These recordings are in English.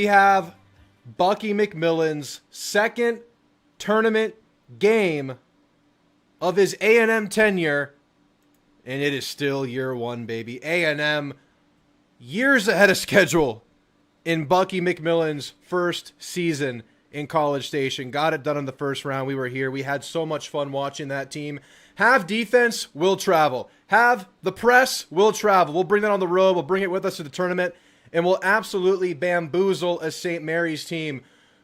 have Bucky McMillan's second tournament game of his A&M tenure, and it is still year one, baby. A&M years ahead of schedule in Bucky McMillan's first season in College Station. Got it done in the first round. We were here. We had so much fun watching that team. Have defense, we'll travel. Have the press, we'll travel. We'll bring that on the road. We'll bring it with us to the tournament, and we'll absolutely bamboozle a St. Mary's team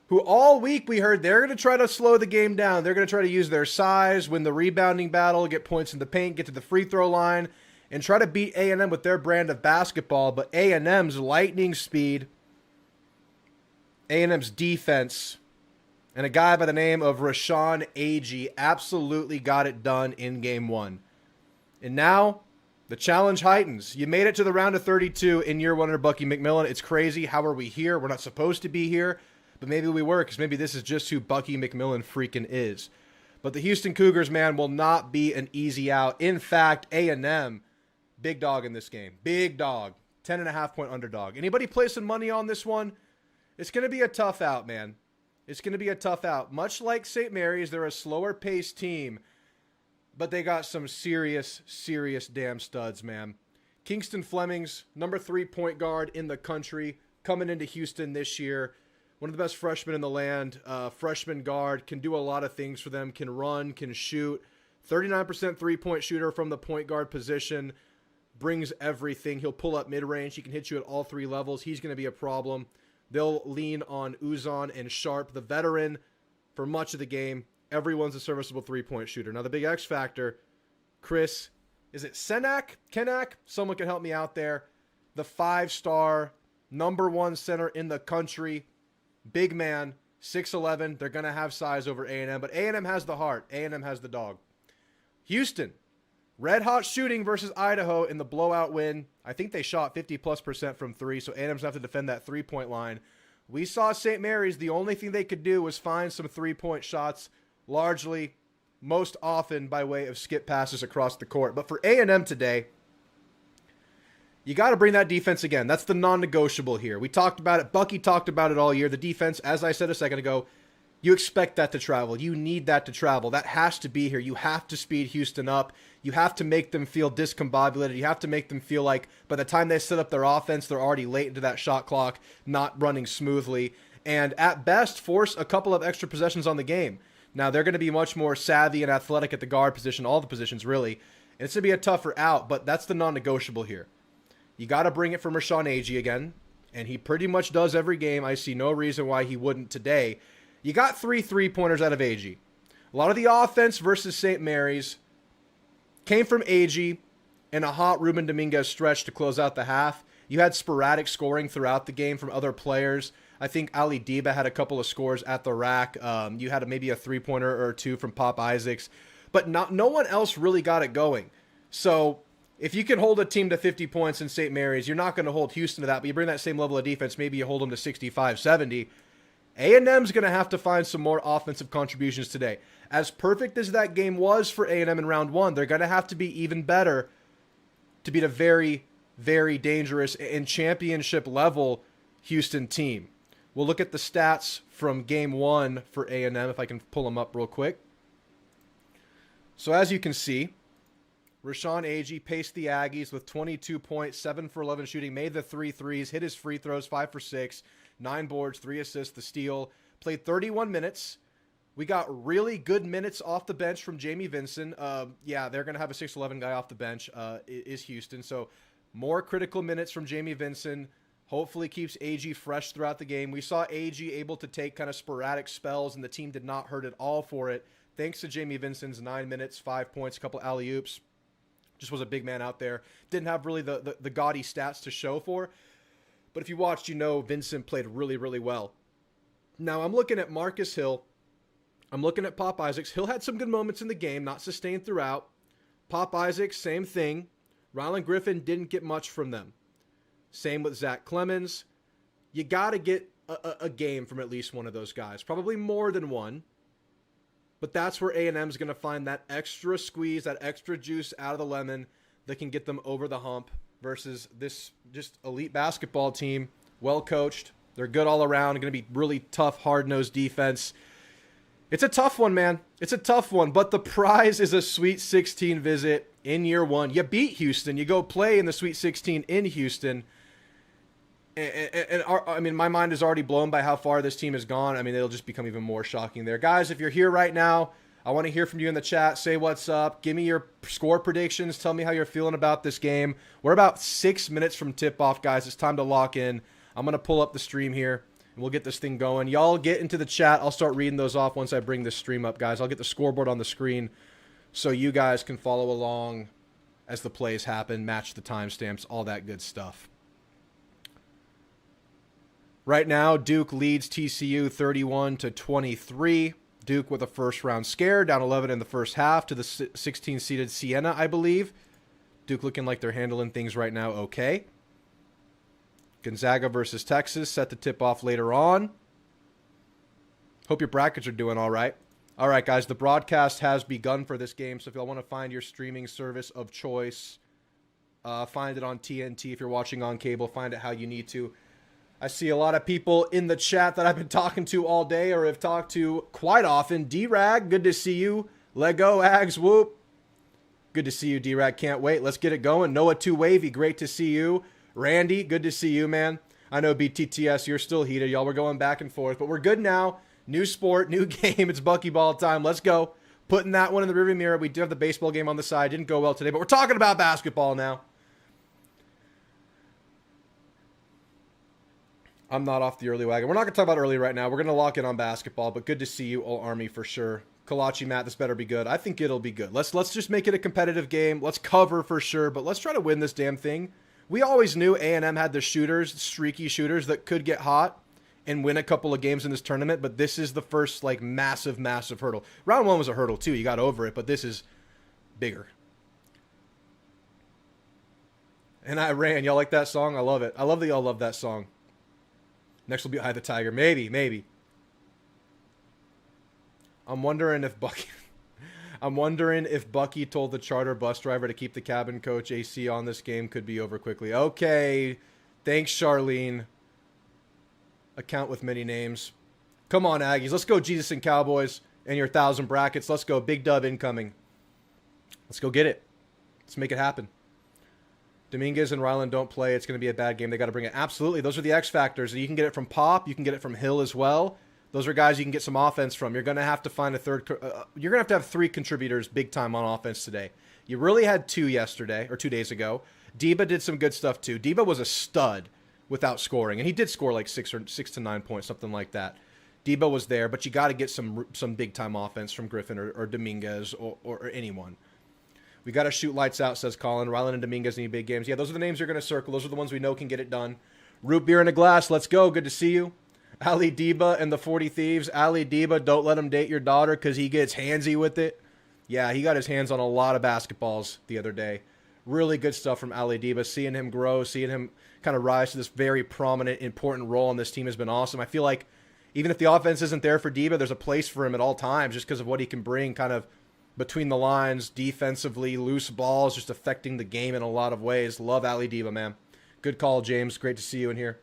who all week we heard they're going to try to slow the game down. They're going to try to use their size, win the rebounding battle, get points in the paint, get to the free throw line, and try to beat A&M with their brand of basketball. But A&M's lightning speed, A&M's defense, and a guy by the name of Aggie absolutely got it done in game one. And now the challenge heightens. You made it to the round of 32 in year one under Bucky McMillan. It's crazy. How are we here? We're not supposed to be here, but maybe we were, because maybe this is just who Bucky McMillan freaking is. But the Houston Cougars, man, will not be an easy out. In fact, A&M, big dog in this game. Big dog. 10.5-point underdog. Anybody placing money on this one? It's going to be a tough out, man. It's going to be a tough out. Much like St. Mary's, they're a slower-paced team, but they got some serious, serious damn studs, man. Kingston Fleming's number 3 point guard in the country, coming into Houston this year. One of the best freshmen in the land. Freshman guard, can do a lot of things for them, can run, can shoot. 39% three-point shooter from the point guard position. Brings everything. He'll pull up mid-range. He can hit you at all three levels. He's going to be a problem. They'll lean on Uzon and Sharp, the veteran, for much of the game. Everyone's a serviceable three-point shooter. Now, the big X factor, Chris, is it Kenak? Someone can help me out there. The 5-star, number 1 center in the country. Big man, 6'11". They're going to have size over A&M, but A&M has the heart. A&M has the dog. Houston, red-hot shooting versus Idaho in the blowout win. I think they shot 50+% from three, so A&M's going to have to defend that three-point line. We saw St. Mary's, the only thing they could do was find some three-point shots, largely, most often by way of skip passes across the court. But for A&M today, you got to bring that defense again. That's the non-negotiable here. We talked about it. Bucky talked about it all year. The defense, as I said a second ago, you expect that to travel. You need that to travel. That has to be here. You have to speed Houston up. You have to make them feel discombobulated. You have to make them feel like by the time they set up their offense, they're already late into that shot clock, not running smoothly. And at best, force a couple of extra possessions on the game. Now, they're going to be much more savvy and athletic at the guard position, all the positions, really. And it's going to be a tougher out, but that's the non-negotiable here. You got to bring it from Aggie again, and he pretty much does every game. I see no reason why he wouldn't today. You got 3 3-pointers out of Aggie. A lot of the offense versus St. Mary's came from Aggie and a hot Ruben Dominguez stretch to close out the half. You had sporadic scoring throughout the game from other players. I think Ali Diba had a couple of scores at the rack. You had maybe a 3-pointer or two from Pop Isaacs, but no one else really got it going. So if you can hold a team to 50 points in St. Mary's, you're not going to hold Houston to that, but you bring that same level of defense, maybe you hold them to 65, 70. A&M's going to have to find some more offensive contributions today. As perfect as that game was for A&M in round one, they're going to have to be even better to beat a very, very dangerous and championship level Houston team. We'll look at the stats from game one for A&M, if I can pull them up real quick. So as you can see, Aggie paced the Aggies with 22 points, 7 for 11 shooting, made the 3 threes, hit his free throws, 5 for 6, 9 boards, 3 assists, the steal, played 31 minutes. We got really good minutes off the bench from Jamie Vinson. Yeah, they're going to have a 6'11 guy off the bench, is Houston. So more critical minutes from Jamie Vinson. Hopefully keeps Aggie fresh throughout the game. We saw Aggie able to take kind of sporadic spells, and the team did not hurt at all for it. Thanks to Jamie Vinson's 9 minutes, 5 points, a couple alley-oops. Just was a big man out there. Didn't have really the gaudy stats to show for. But if you watched, you know Vincent played really, really well. Now I'm looking at Marcus Hill. I'm looking at Pop Isaacs. Hill had some good moments in the game, not sustained throughout. Pop Isaacs, same thing. Rylan Griffin didn't get much from them. Same with Zach Clemens. You got to get a game from at least one of those guys. Probably more than one. But that's where A&M is going to find that extra squeeze, that extra juice out of the lemon that can get them over the hump versus this just elite basketball team, well coached, They're good all around. Going to be really tough, hard-nosed defense. It's a tough one, man. It's a tough one, but the prize is a Sweet 16 visit in year one. You beat Houston. You go play in the Sweet 16 in Houston. I mean, my mind is already blown by how far this team has gone. I mean, it'll just become even more shocking there. Guys, if you're here right now, I want to hear from you in the chat. Say what's up. Give me your score predictions. Tell me how you're feeling about this game. We're about 6 minutes from tip-off, guys. It's time to lock in. I'm going to pull up the stream here, and we'll get this thing going. Y'all get into the chat. I'll start reading those off once I bring this stream up, guys. I'll get the scoreboard on the screen so you guys can follow along as the plays happen, match the timestamps, all that good stuff. Right now, Duke leads TCU 31-23. Duke with a first-round scare, down 11 in the first half to the 16-seeded Siena, I believe. Duke looking like they're handling things right now okay. Gonzaga versus Texas, set to tip off later on. Hope your brackets are doing all right. All right, guys, the broadcast has begun for this game, so if y'all want to find your streaming service of choice, find it on TNT. If you're watching on cable, find it how you need to. I see a lot of people in the chat that I've been talking to all day or have talked to quite often. D-Rag, good to see you. Lego, Ags, whoop. Good to see you, D-Rag. Can't wait. Let's get it going. Noah 2 Wavy, great to see you. Randy, good to see you, man. I know BTTS, you're still heated. Y'all were going back and forth, but we're good now. New sport, new game. It's buckyball time. Let's go. Putting that one in the rearview mirror. We do have the baseball game on the side. Didn't go well today, but we're talking about basketball now. I'm not off the early wagon. We're not going to talk about early right now. We're going to lock in on basketball, but good to see you, All Army, for sure. Kalachi, Matt, this better be good. I think it'll be good. Let's just make it a competitive game. Let's cover for sure, but let's try to win this damn thing. We always knew A&M had the shooters, streaky shooters that could get hot and win a couple of games in this tournament, but this is the first, like, massive, massive hurdle. Round one was a hurdle, too. You got over it, but this is bigger. And I ran. Y'all like that song? I love it. I love that y'all love that song. Next will be Eye the Tiger. Maybe. I'm wondering if Bucky told the charter bus driver to keep the cabin coach AC on this game. Could be over quickly. Okay. Thanks, Charlene. Account with many names. Come on, Aggies. Let's go, Jesus and Cowboys and your 1,000 brackets. Let's go. Big dub incoming. Let's go get it. Let's make it happen. Dominguez and Ryland don't play. It's going to be a bad game. They got to bring it. Absolutely. Those are the X factors. You can get it from Pop. You can get it from Hill as well. Those are guys you can get some offense from. You're going to have to find a third. You're going to have 3 contributors big time on offense today. You really had 2 yesterday or 2 days ago. Deba did some good stuff too. Deba was a stud without scoring, and he did score like 6 to 9 points, something like that. Deba was there, but you got to get some big time offense from Griffin or Dominguez or anyone. We got to shoot lights out, says Colin. Ryland and Dominguez need big games. Yeah, those are the names you're going to circle. Those are the ones we know can get it done. Root beer in a glass. Let's go. Good to see you. Ali Deba and the 40 Thieves. Ali Deba, don't let him date your daughter because he gets handsy with it. Yeah, he got his hands on a lot of basketballs the other day. Really good stuff from Ali Deba. Seeing him grow, seeing him kind of rise to this very prominent, important role on this team has been awesome. I feel like even if the offense isn't there for Deba, there's a place for him at all times just because of what he can bring kind of between the lines, defensively, loose balls, just affecting the game in a lot of ways. Love Ali Deba, man. Good call, James. Great to see you in here.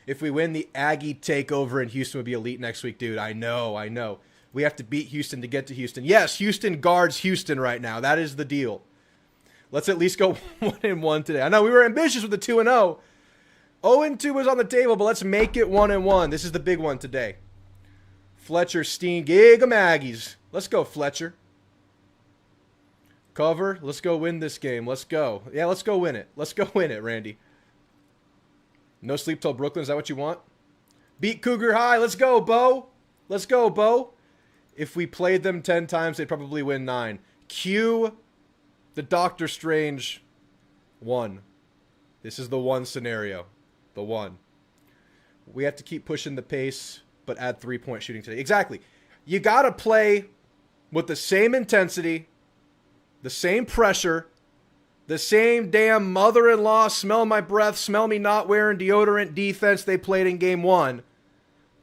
If we win, the Aggie takeover in Houston would be elite next week, dude. I know. We have to beat Houston to get to Houston. Yes, Houston guards Houston right now. That is the deal. Let's at least go 1-1 today. I know we were ambitious with the 2-0. 0-2 was on the table, but let's make it 1-1. This is the big one today. Fletcher, Steen, gig 'em Aggies. Let's go, Fletcher. Cover. Let's go win this game. Let's go. Yeah, let's go win it. Let's go win it, Randy. No sleep till Brooklyn. Is that what you want? Beat Cougar High. Let's go, Bo. Let's go, Bo. If we played them 10 times, they'd probably win 9. Cue the Doctor Strange 1. This is the 1 scenario. The 1. We have to keep pushing the pace, but add 3-point shooting today. Exactly. You got to play with the same intensity, the same pressure, the same damn mother-in-law, smell my breath, smell me not wearing deodorant defense they played in game 1.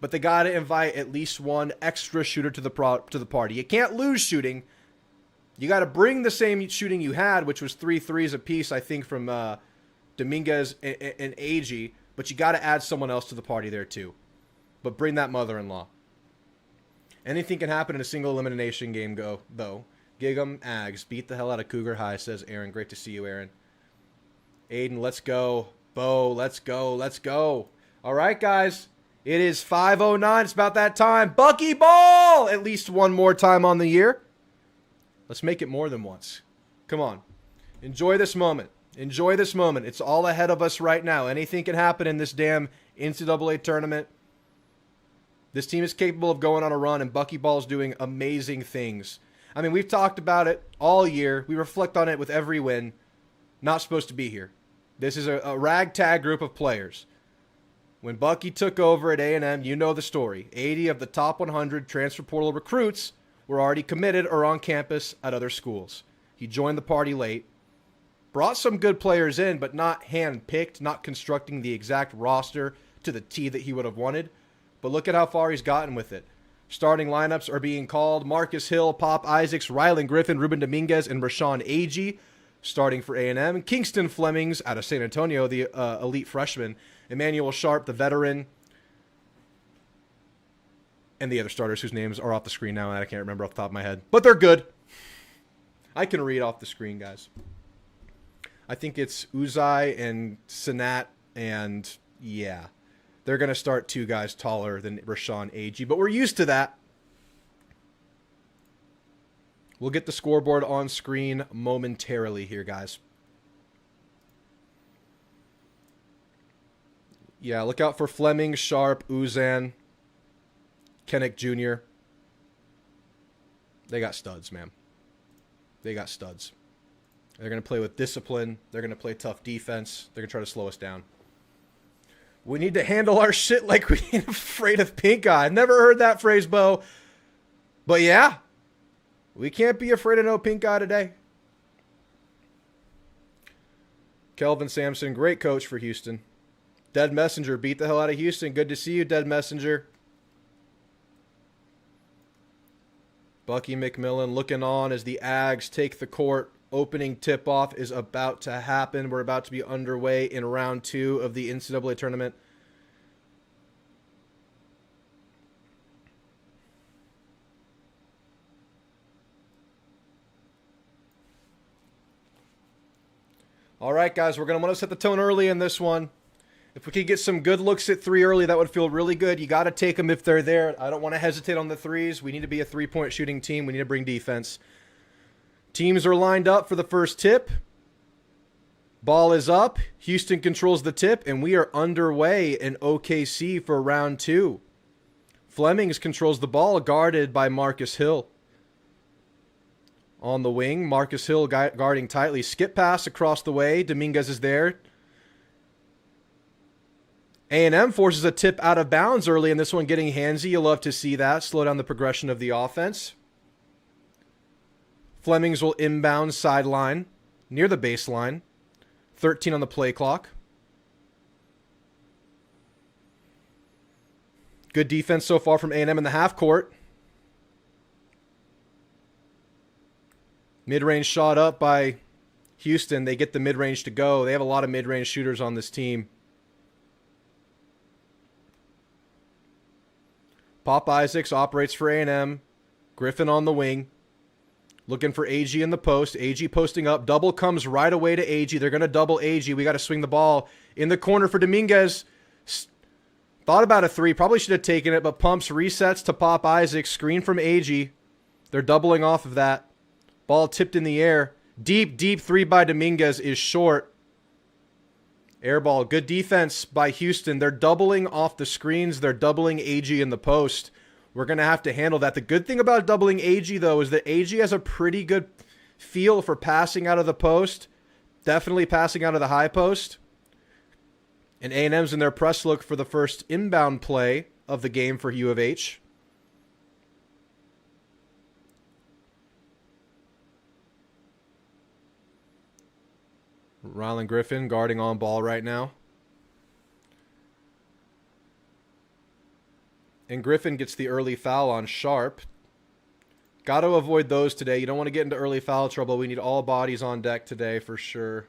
But they got to invite at least one extra shooter to the party. You can't lose shooting. You got to bring the same shooting you had, which was 3 threes apiece, I think, from Dominguez and Aggie. But you got to add someone else to the party there too. But bring that mother-in-law. Anything can happen in a single elimination game, though. Gig 'em, Ags. Beat the hell out of Cougar High, says Aaron. Great to see you, Aaron. Aiden, let's go. Bo, let's go. Let's go. All right, guys. It is 5:09. It's about that time. Bucky Ball! At least one more time on the year. Let's make it more than once. Come on. Enjoy this moment. Enjoy this moment. It's all ahead of us right now. Anything can happen in this damn NCAA tournament. This team is capable of going on a run, and Bucky Ball's doing amazing things. I mean, we've talked about it all year. We reflect on it with every win. Not supposed to be here. This is a ragtag group of players. When Bucky took over at A&M, you know the story. 80 of the top 100 transfer portal recruits were already committed or on campus at other schools. He joined the party late, brought some good players in, but not hand-picked, not constructing the exact roster to the T that he would have wanted. But look at how far he's gotten with it. Starting lineups are being called. Marcus Hill, Pop Isaacs, Rylan Griffin, Ruben Dominguez, and Rashawn Agee starting for A&M. Kingston Flemings out of San Antonio, the elite freshman. Emmanuel Sharp, the veteran. And the other starters whose names are off the screen now, and I can't remember off the top of my head. But they're good. I can read off the screen, guys. I think it's Uzai and Sanat, and yeah. They're going to start two guys taller than Rashawn Agee, but we're used to that. We'll get the scoreboard on screen momentarily here, guys. Yeah, look out for Fleming, Sharp, Uzan, Kennick Jr. They got studs, man. They got studs. They're going to play with discipline. They're going to play tough defense. They're going to try to slow us down. We need to handle our shit like we ain't afraid of pink eye. I've never heard that phrase, Bo. But yeah, we can't be afraid of no pink eye today. Kelvin Sampson, great coach for Houston. Dead Messenger, beat the hell out of Houston. Good to see you, Dead Messenger. Bucky McMillan looking on as the Ags take the court. Opening tip-off is about to happen. We're about to be underway in round 2 of the NCAA tournament. All right, guys, we're going to want to set the tone early in this one. If we could get some good looks at 3 early, that would feel really good. You got to take them if they're there. I don't want to hesitate on the threes. We need to be a three-point shooting team. We need to bring defense. Teams are lined up for the first tip. Ball is up. Houston controls the tip, and we are underway in OKC for round 2. Flemings controls the ball, guarded by Marcus Hill. On the wing, Marcus Hill guarding tightly. Skip pass across the way. Dominguez is there. A&M forces a tip out of bounds early in this one, getting handsy. You'll love to see that. Slow down the progression of the offense. Flemings will inbound sideline near the baseline. 13 on the play clock. Good defense so far from A&M in the half court. Mid-range shot up by Houston. They get the mid-range to go. They have a lot of mid-range shooters on this team. Pop Isaacs operates for A&M. Griffin on the wing. Looking for Agee in the post. Agee posting up. Double comes right away to Agee. They're going to double Agee. We got to swing the ball in the corner for Dominguez. Thought about a 3. Probably should have taken it, but pumps, resets to Pop Isaacs. Screen from Agee. They're doubling off of that. Ball tipped in the air. Deep 3 by Dominguez is short. Air ball. Good defense by Houston. They're doubling off the screens. They're doubling Agee in the post. We're going to have to handle that. The good thing about doubling Agee, though, is that Agee has a pretty good feel for passing out of the post. Definitely passing out of the high post. And A&M's in their press look for the first inbound play of the game for U of H. Rylan Griffin guarding on ball right now. And Griffin gets the early foul on Sharp. Got to avoid those today. You don't want to get into early foul trouble. We need all bodies on deck today for sure.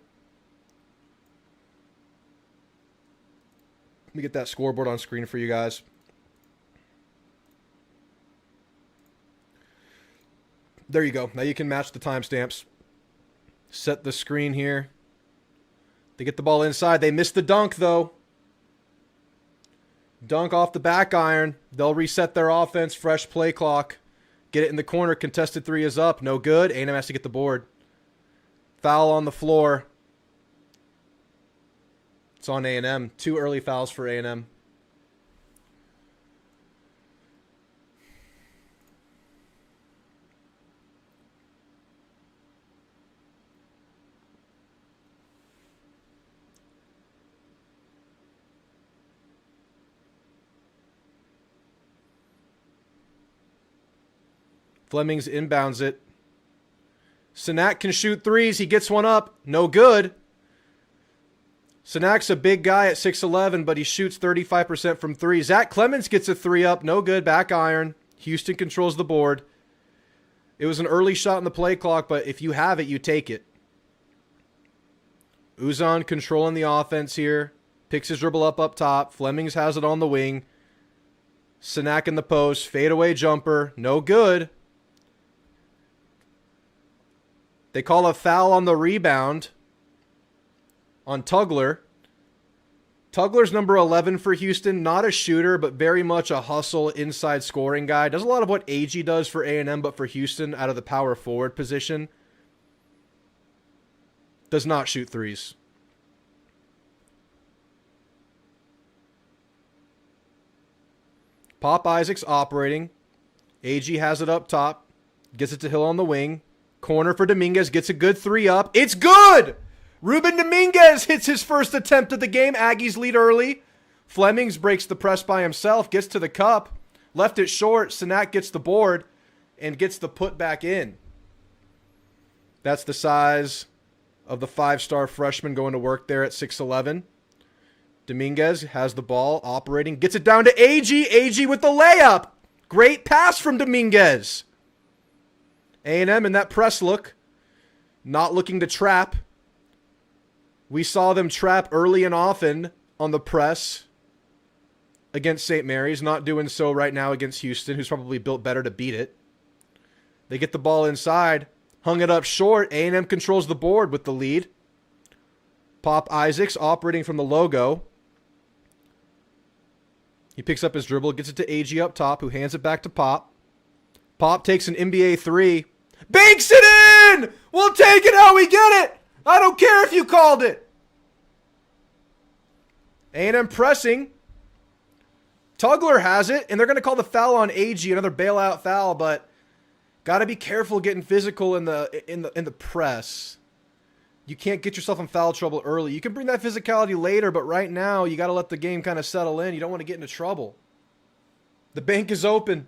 Let me get that scoreboard on screen for you guys. There you go. Now you can match the timestamps. Set the screen here. They get the ball inside. They missed the dunk, though. Dunk off the back iron. They'll reset their offense. Fresh play clock. Get it in the corner. Contested three is up. No good. A&M has to get the board. Foul on the floor. It's on A&M. 2 early fouls for A&M. Flemings inbounds it. Sinak can shoot threes. He gets one up. No good. Sinak's a big guy at 6'11", but he shoots 35% from three. Zach Clemens gets a three up. No good. Back iron. Houston controls the board. It was an early shot in the play clock, but if you have it, you take it. Uzan controlling the offense here. Picks his dribble up top. Flemings has it on the wing. Sinak in the post. Fadeaway jumper. No good. They call a foul on the rebound on Tugler. Tugler's number 11 for Houston. Not a shooter, but very much a hustle inside scoring guy. Does a lot of what Aggie does for A&M, but for Houston out of the power forward position. Does not shoot threes. Pop Isaacs operating. Aggie has it up top. Gets it to Hill on the wing. Corner for Dominguez. Gets a good three up. It's good! Ruben Dominguez hits his first attempt of the game. Aggies lead early. Flemings breaks the press by himself. Gets to the cup. Left it short. Sinak gets the board and gets the put back in. That's the size of the 5-star freshman going to work there at 6'11". Dominguez has the ball operating. Gets it down to Aggie. Aggie with the layup. Great pass from Dominguez. A&M in that press look, not looking to trap. We saw them trap early and often on the press against St. Mary's, not doing so right now against Houston, who's probably built better to beat it. They get the ball inside, hung it up short. A&M controls the board with the lead. Pop Isaacs operating from the logo. He picks up his dribble, gets it to Aggie up top, who hands it back to Pop. Pop takes an NBA three. Banks it in! We'll take it how we get it! I don't care if you called it! A&M pressing. Tugler has it, and they're going to call the foul on Aggie, another bailout foul, but got to be careful getting physical in the press. You can't get yourself in foul trouble early. You can bring that physicality later, but right now you got to let the game kind of settle in. You don't want to get into trouble. The bank is open.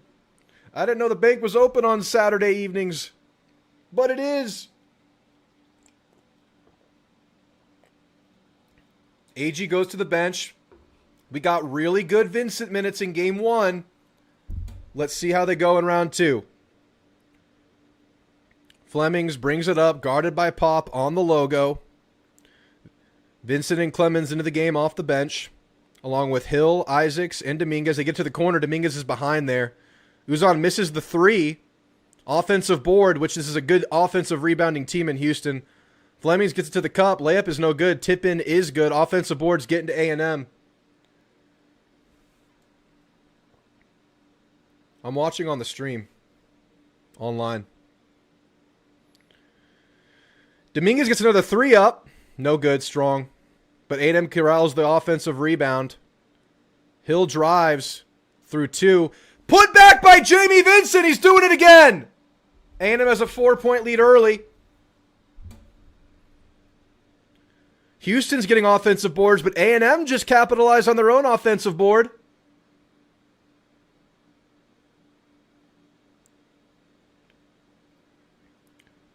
I didn't know the bank was open on Saturday evenings, but it is. Aggie goes to the bench. We got really good Vincent minutes in game 1. Let's see how they go in round 2. Flemings brings it up, guarded by Pop on the logo. Vincent and Clemens into the game off the bench, along with Hill, Isaacs, and Dominguez. They get to the corner. Dominguez is behind there. Uzan misses the three. Offensive board, which this is a good offensive rebounding team in Houston. Flemings gets it to the cup. Layup is no good. Tip in is good. Offensive boards getting to A&M. I'm watching on the stream. Online. Dominguez gets another three up. No good. Strong. But A&M corrals the offensive rebound. Hill drives through 2. Put back by Jamie Vincent. He's doing it again. A&M has a 4-point lead early. Houston's getting offensive boards, but A&M just capitalized on their own offensive board.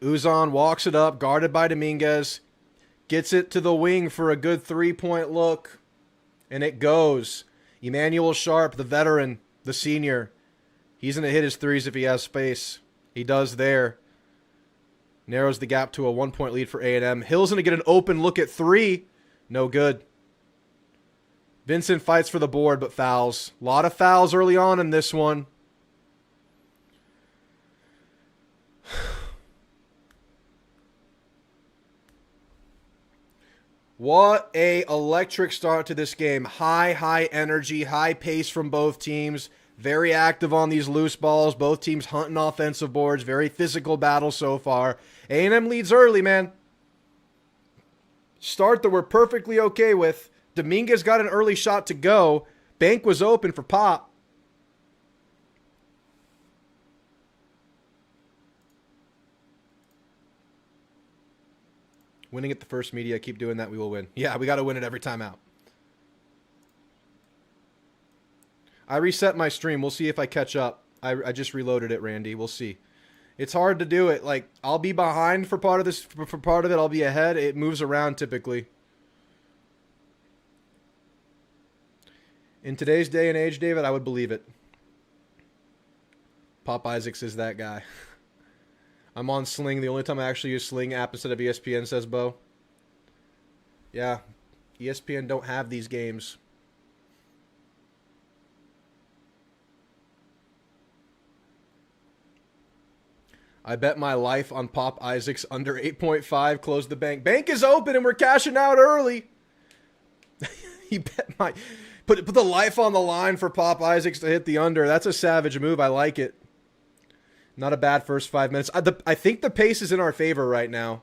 Uzan walks it up, guarded by Dominguez. Gets it to the wing for a good 3-point look. And it goes. Emmanuel Sharp, the veteran, the senior. He's going to hit his threes if he has space. He does there. Narrows the gap to a 1-point lead for A&M. Hill's going to get an open look at 3. No good. Vincent fights for the board, but fouls. A lot of fouls early on in this one. What a electric start to this game. High energy, high pace from both teams. Very active on these loose balls. Both teams hunting offensive boards. Very physical battle so far. A&M leads early, man. Start that we're perfectly okay with. Dominguez got an early shot to go. Bank was open for Pop. Winning at the first media. Keep doing that. We will win. Yeah, we got to win it every time out. I reset my stream. We'll see if I catch up. I just reloaded it, Randy. We'll see. It's hard to do it. Like, I'll be behind for part of this. For part of it, I'll be ahead. It moves around typically. In today's day and age, David, I would believe it. Pop Isaacs is that guy. I'm on Sling. The only time I actually use Sling app instead of ESPN, says Bo. Yeah, ESPN don't have these games. I bet my life on Pop Isaacs under 8.5. Close the bank. Bank is open and we're cashing out early. He bet my... Put the life on the line for Pop Isaacs to hit the under. That's a savage move. I like it. Not a bad first 5 minutes. I think the pace is in our favor right now.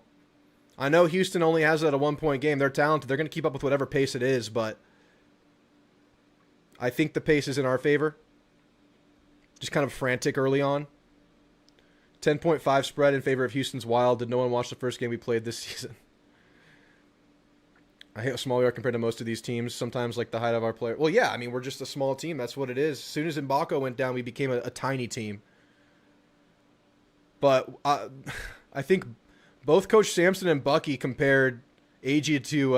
I know Houston only has it at a 1-point game. They're talented. They're going to keep up with whatever pace it is, but I think the pace is in our favor. Just kind of frantic early on. 10.5 spread in favor of Houston's Wild. Did no one watch the first game we played this season? I hate how small we are compared to most of these teams. Sometimes like the height of our player. Well, yeah, I mean, we're just a small team. That's what it is. As soon as Mbako went down, we became a tiny team. But I think both Coach Sampson and Bucky compared Aggie to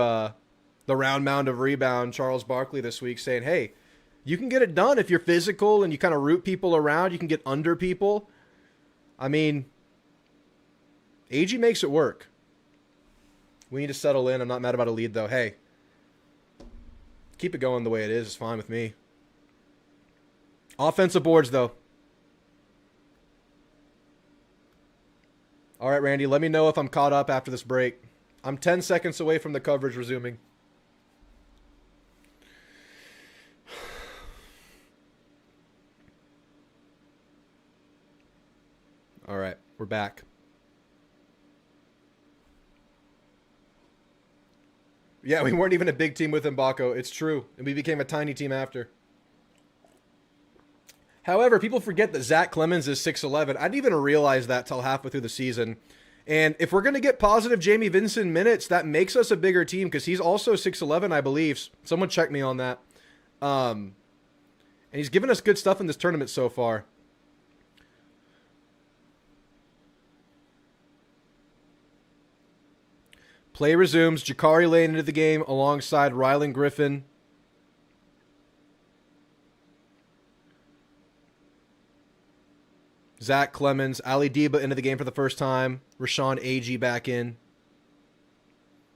the round mound of rebound, Charles Barkley, this week, saying, hey, you can get it done if you're physical and you kind of root people around. You can get under people. I mean, Aggie makes it work. We need to settle in. I'm not mad about a lead, though. Hey, keep it going the way it is. It's fine with me. Offensive boards, though. All right, Randy, let me know if I'm caught up after this break. I'm 10 seconds away from the coverage resuming. All right, we're back. Yeah, we weren't even a big team with Mbako. It's true. And we became a tiny team after. However, people forget that Zach Clemens is 6'11". I didn't even realize that till halfway through the season. And if we're going to get positive Jamie Vincent minutes, that makes us a bigger team because he's also 6'11", I believe. Someone check me on that. And he's given us good stuff in this tournament so far. Play resumes. Jakari Lane into the game alongside Rylan Griffin. Zach Clemens. Ali Deba into the game for the first time. Rashawn Agee back in.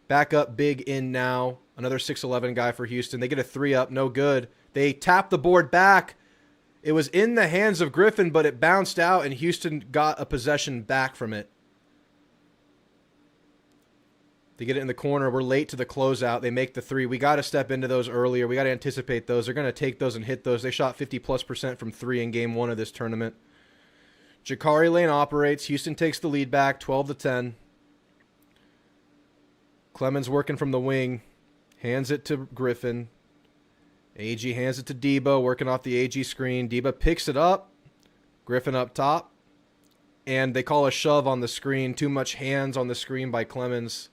Back up big in now. Another 6'11 guy for Houston. They get a 3-up. No good. They tap the board back. It was in the hands of Griffin, but it bounced out, and Houston got a possession back from it. They get it in the corner. We're late to the closeout. They make the 3. We got to step into those earlier. We got to anticipate those. They're going to take those and hit those. They shot 50+% from 3 in game 1 of this tournament. Jakari Lane operates. Houston takes the lead back, 12-10. Clemens working from the wing. Hands it to Griffin. Agee hands it to Deba, working off the Agee screen. Deba picks it up. Griffin up top. And they call a shove on the screen. Too much hands on the screen by Clemens.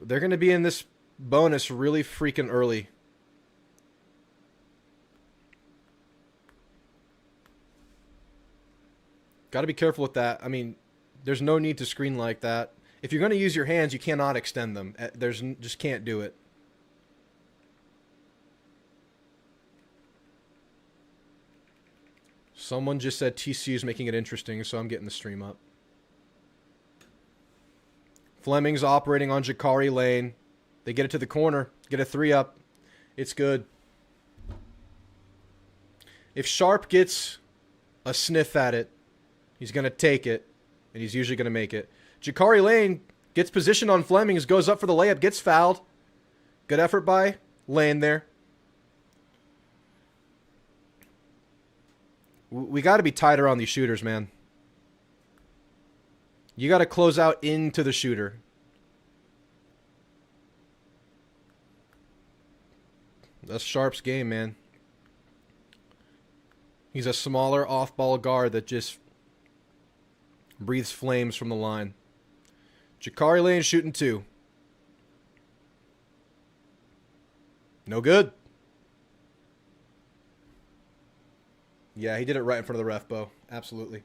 They're going to be in this bonus really freaking early. Got to be careful with that. I mean, there's no need to screen like that. If you're going to use your hands, you cannot extend them. Just can't do it. Someone just said TCU is making it interesting, so I'm getting the stream up. Fleming's operating on Jakari Lane. They get it to the corner, get a 3-up. It's good. If Sharp gets a sniff at it, he's going to take it, and he's usually going to make it. Jakari Lane gets positioned on Flemings, goes up for the layup, gets fouled. Good effort by Lane there. We got to be tighter on these shooters, man. You got to close out into the shooter. That's Sharp's game, man. He's a smaller off-ball guard that just breathes flames from the line. Jakari Lane shooting 2. No good. Yeah, he did it right in front of the ref, Bo. Absolutely.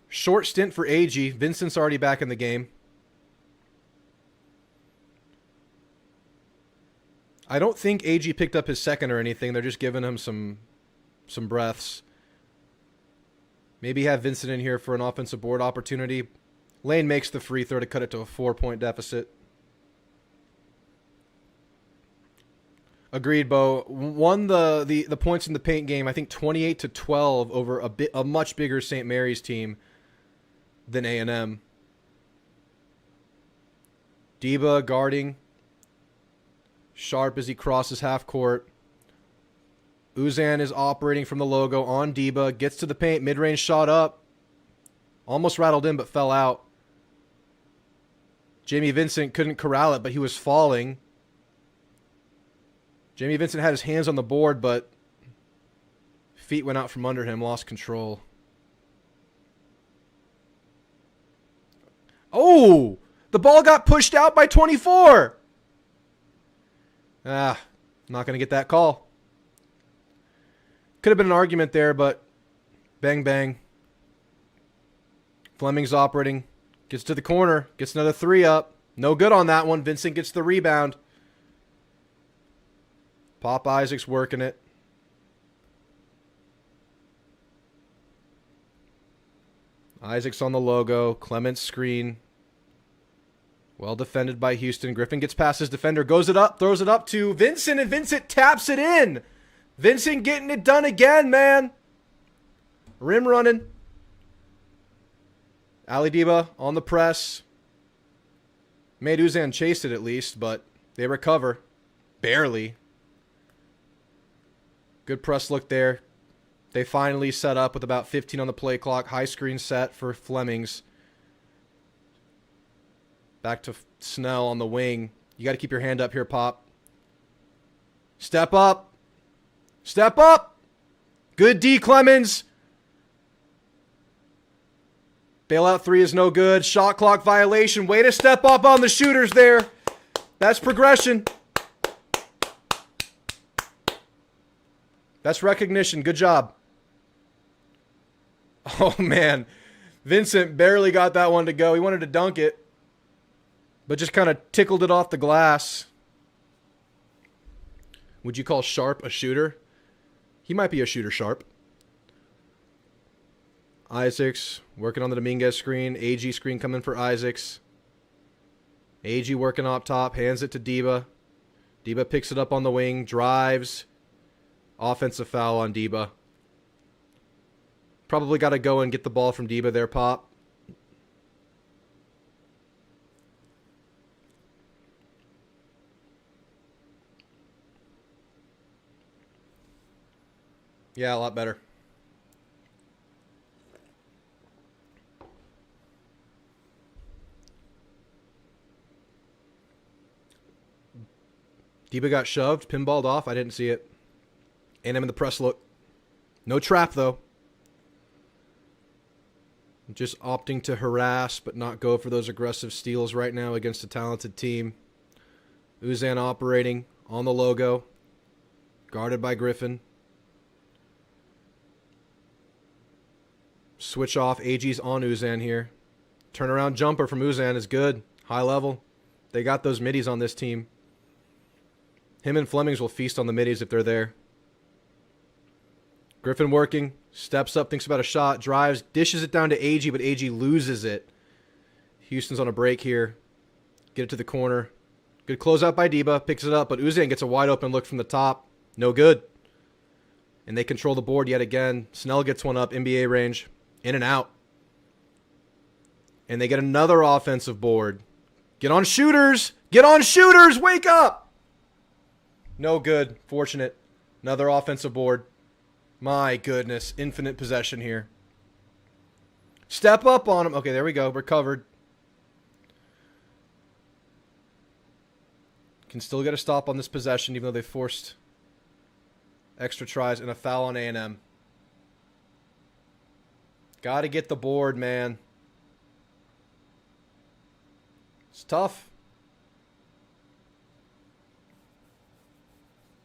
Short stint for Aggie. Vincent's already back in the game. I don't think Aggie picked up his second or anything. They're just giving him some breaths. Maybe have Vincent in here for an offensive board opportunity. Lane makes the free throw to cut it to a 4-point deficit. Agreed, Bo. Won the points in the paint game, I think 28-12 over a much bigger St. Mary's team than A&M. Deba guarding. Sharp as he crosses half court. Uzan is operating from the logo on Deba. Gets to the paint. Mid-range shot up. Almost rattled in but fell out. Jamie Vincent couldn't corral it, but he was falling. Jamie Vincent had his hands on the board, but feet went out from under him. Lost control. Oh! The ball got pushed out by 24! Not going to get that call. Could have been an argument there, but bang, bang. Fleming's operating. Gets to the corner. Gets another 3 up. No good on that one. Vincent gets the rebound. Pop Isaac's working it. Isaac's on the logo. Clement's screen. Well defended by Houston. Griffin gets past his defender. Goes it up. Throws it up to Vincent. And Vincent taps it in. Vincent getting it done again, man. Rim running. Ali Deba on the press. Made Uzan chase it at least, but they recover. Barely. Good press look there. They finally set up with about 15 on the play clock. High screen set for Flemings. Back to Snell on the wing. You got to keep your hand up here, Pop. Step up. Step up. Good D, Clemens. Bailout 3 is no good. Shot clock violation. Way to step up on the shooters there. That's progression. That's recognition. Good job. Oh, man. Vincent barely got that one to go. He wanted to dunk it, but just kind of tickled it off the glass. Would you call Sharp a shooter? He might be a shooter, Sharp. Isaacs working on the Dominguez screen. Aggie screen coming for Isaacs. Aggie working up top. Hands it to Deba. Deba picks it up on the wing. Drives. Offensive foul on Deba. Probably got to go and get the ball from Deba there, Pop. Yeah, a lot better. Deba got shoved, pinballed off. I didn't see it. And him in the press look. No trap, though. Just opting to harass, but not go for those aggressive steals right now against a talented team. Uzan operating on the logo. Guarded by Griffin. Switch off. Aggie's on Uzan here. Turnaround jumper from Uzan is good. High level. They got those middies on this team. Him and Flemings will feast on the middies if they're there. Griffin working. Steps up, thinks about a shot. Drives. Dishes it down to Aggie, but Aggie loses it. Houston's on a break here. Get it to the corner. Good closeout by Deba. Picks it up, but Uzan gets a wide open look from the top. No good. And they control the board yet again. Snell gets one up, NBA range. In and out. And they get another offensive board. Get on shooters! Get on shooters! Wake up! No good. Fortunate. Another offensive board. My goodness. Infinite possession here. Step up on him. Okay, there we go. We're covered. Can still get a stop on this possession, even though they forced extra tries and a foul on A&M. Got to get the board, man. It's tough.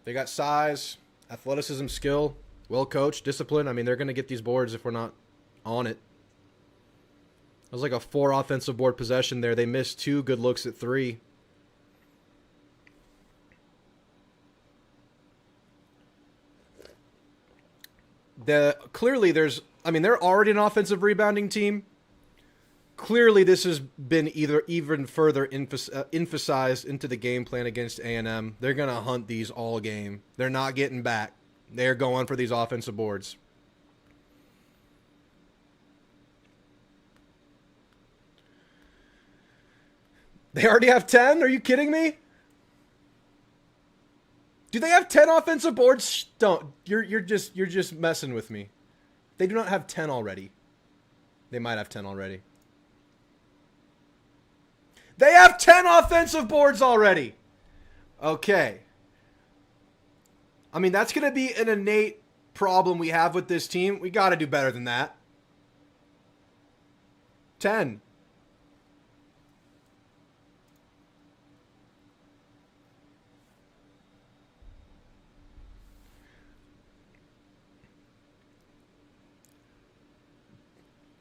They got size, athleticism, skill, well coached, discipline. I mean, they're going to get these boards if we're not on it. It was like a 4 offensive board possession there. They missed 2 good looks at 3. Clearly they're already an offensive rebounding team. Clearly this has been even further emphasized into the game plan against A&M. They're going to hunt these all game. They're not getting back. They're going for these offensive boards. They already have 10? Are you kidding me? Do they have 10 offensive boards? Don't. You're just messing with me. They do not have 10 already. They might have 10 already. They have 10 offensive boards already. Okay. I mean, that's going to be an innate problem we have with this team. We got to do better than that. 10.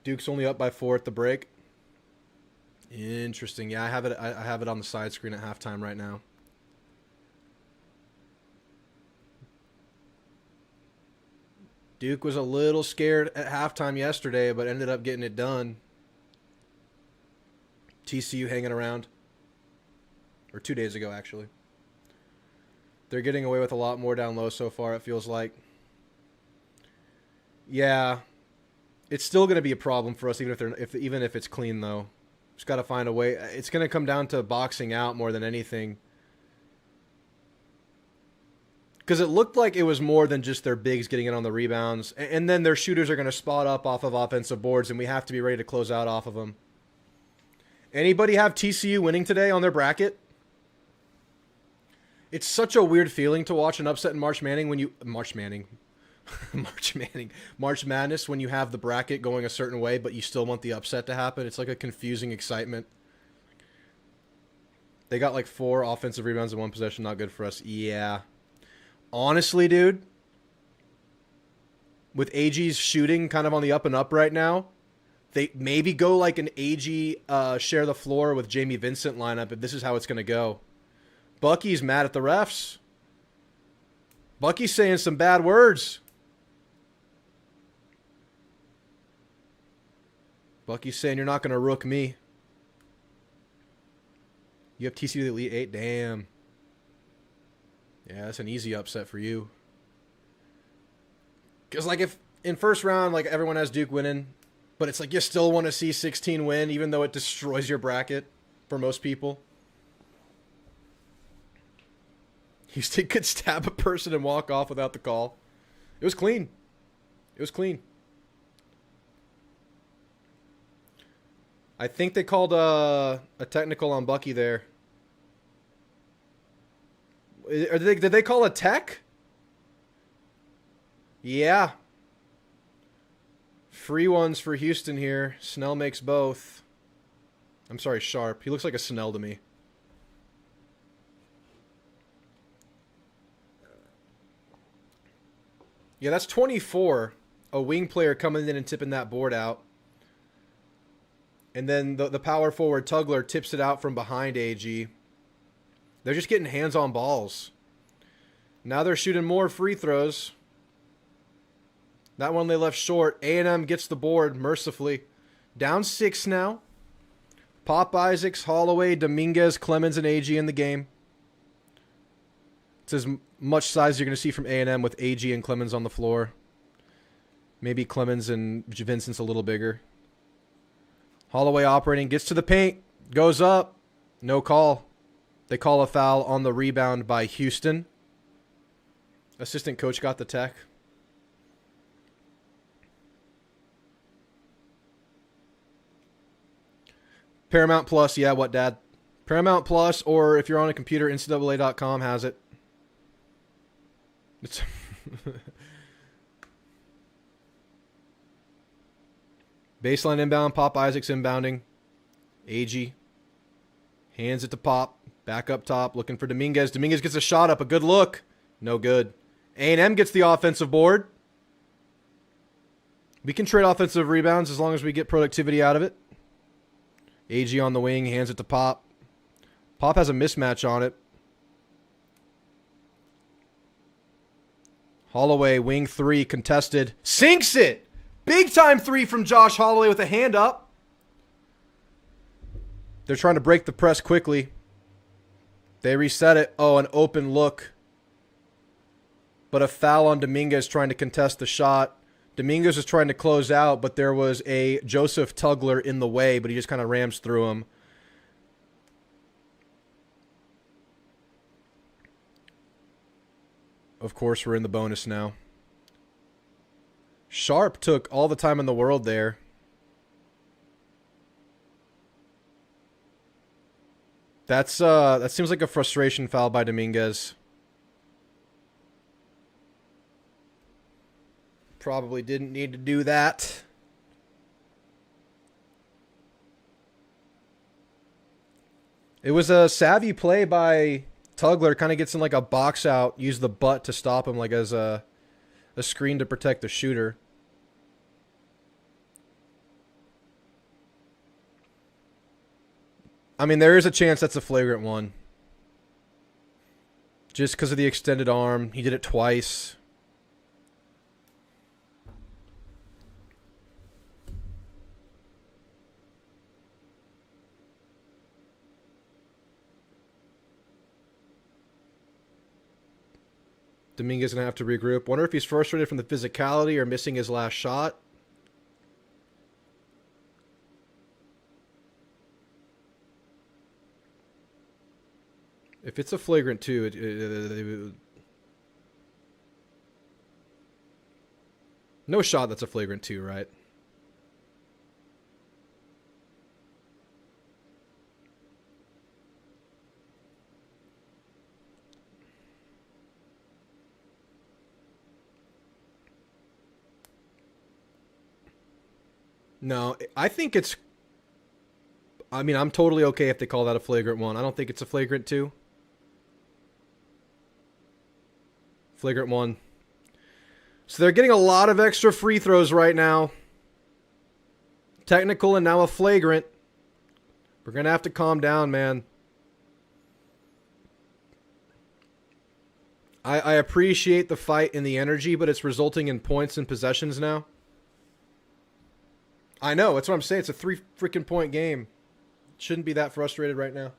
Duke's only up by 4 at the break. Interesting. Yeah, I have it on the side screen at halftime right now. Duke was a little scared at halftime yesterday, but ended up getting it done. TCU hanging around. Or 2 days ago, actually. They're getting away with a lot more down low so far, it feels like. Yeah. It's still going to be a problem for us, even if it's clean, though. Just got to find a way. It's going to come down to boxing out more than anything. Because it looked like it was more than just their bigs getting in on the rebounds. And then their shooters are going to spot up off of offensive boards, and we have to be ready to close out off of them. Anybody have TCU winning today on their bracket? It's such a weird feeling to watch an upset in March Madness when you have the bracket going a certain way, but you still want the upset to happen. It's like a confusing excitement. They got like 4 offensive rebounds in 1 possession. Not good for us. Yeah. Honestly, dude, with Aggie's shooting kind of on the up and up right now, they maybe go like an Aggie share the floor with Jamie Vincent lineup if this is how it's going to go. Bucky's mad at the refs. Bucky's saying some bad words. Bucky's saying you're not going to rook me. You have TCU the Elite 8? Damn. Yeah, that's an easy upset for you. Because, like, if in first round, like, everyone has Duke winning, but it's like you still want to see 16 win, even though it destroys your bracket for most people. Houston could stab a person and walk off without the call. It was clean. It was clean. I think they called a technical on Bucky there. Did they call a tech? Yeah. Free ones for Houston here. Snell makes both. I'm sorry, Sharp. He looks like a Snell to me. Yeah, that's 24. A wing player coming in and tipping that board out. And then the power forward Tugler tips it out from behind AG. They're just getting hands on balls. Now they're shooting more free throws. That one they left short. A&M gets the board mercifully. Down 6 now. Pop Isaacs, Holloway, Dominguez, Clemens, and Agee in the game. It's as much size you're going to see from A&M with Agee and Clemens on the floor. Maybe Clemens and Vincent's a little bigger. Holloway operating, gets to the paint, goes up. No call. They call a foul on the rebound by Houston. Assistant coach got the tech. Paramount Plus, yeah, what, Dad? Paramount Plus, or if you're on a computer, NCAA.com has it. It's baseline inbound, Pop Isaacs inbounding. Agee hands it to Pop. Back up top, looking for Dominguez. Dominguez gets a shot up, a good look. No good. A&M gets the offensive board. We can trade offensive rebounds as long as we get productivity out of it. Agee on the wing, hands it to Pop. Pop has a mismatch on it. Holloway, wing three, contested. Sinks it! Big time three from Josh Holloway with a hand up. They're trying to break the press quickly. They reset it. Oh, an open look. But a foul on Dominguez trying to contest the shot. Dominguez was trying to close out, but there was a Joseph Tugler in the way, but he just kind of rams through him. Of course, we're in the bonus now. Sharp took all the time in the world there. That seems like a frustration foul by Dominguez. Probably didn't need to do that. It was a savvy play by Tugler. Kind of gets in like a box out. Use the butt to stop him like as a screen to protect the shooter. I mean, there is a chance that's a flagrant one. Just because of the extended arm. He did it twice. Dominguez going to have to regroup. Wonder if he's frustrated from the physicality or missing his last shot. If it's a flagrant 2, no shot that's a flagrant 2, right? No, I think it's... I mean, I'm totally okay if they call that a flagrant 1. I don't think it's a flagrant 2. Flagrant 1. So they're getting a lot of extra free throws right now. Technical and now a flagrant. We're going to have to calm down, man. I appreciate the fight and the energy, but it's resulting in points and possessions now. I know, that's what I'm saying. It's a 3 freaking point game. Shouldn't be that frustrated right now.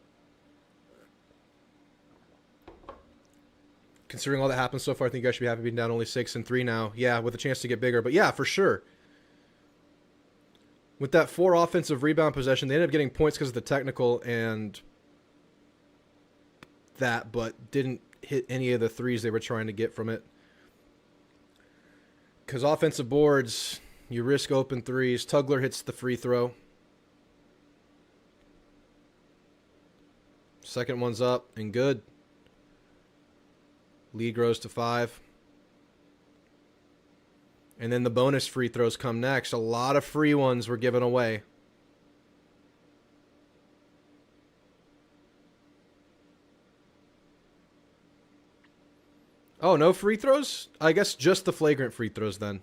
Considering all that happened so far, I think you guys should be happy being down only 6-3 now. Yeah, with a chance to get bigger. But yeah, for sure. With that 4 offensive rebound possession, they ended up getting points because of the technical and that, but didn't hit any of the threes they were trying to get from it. Because offensive boards, you risk open threes. Tugler hits the free throw. Second one's up and good. Lead grows to 5. And then the bonus free throws come next. A lot of free ones were given away. Oh, no free throws? I guess just the flagrant free throws then.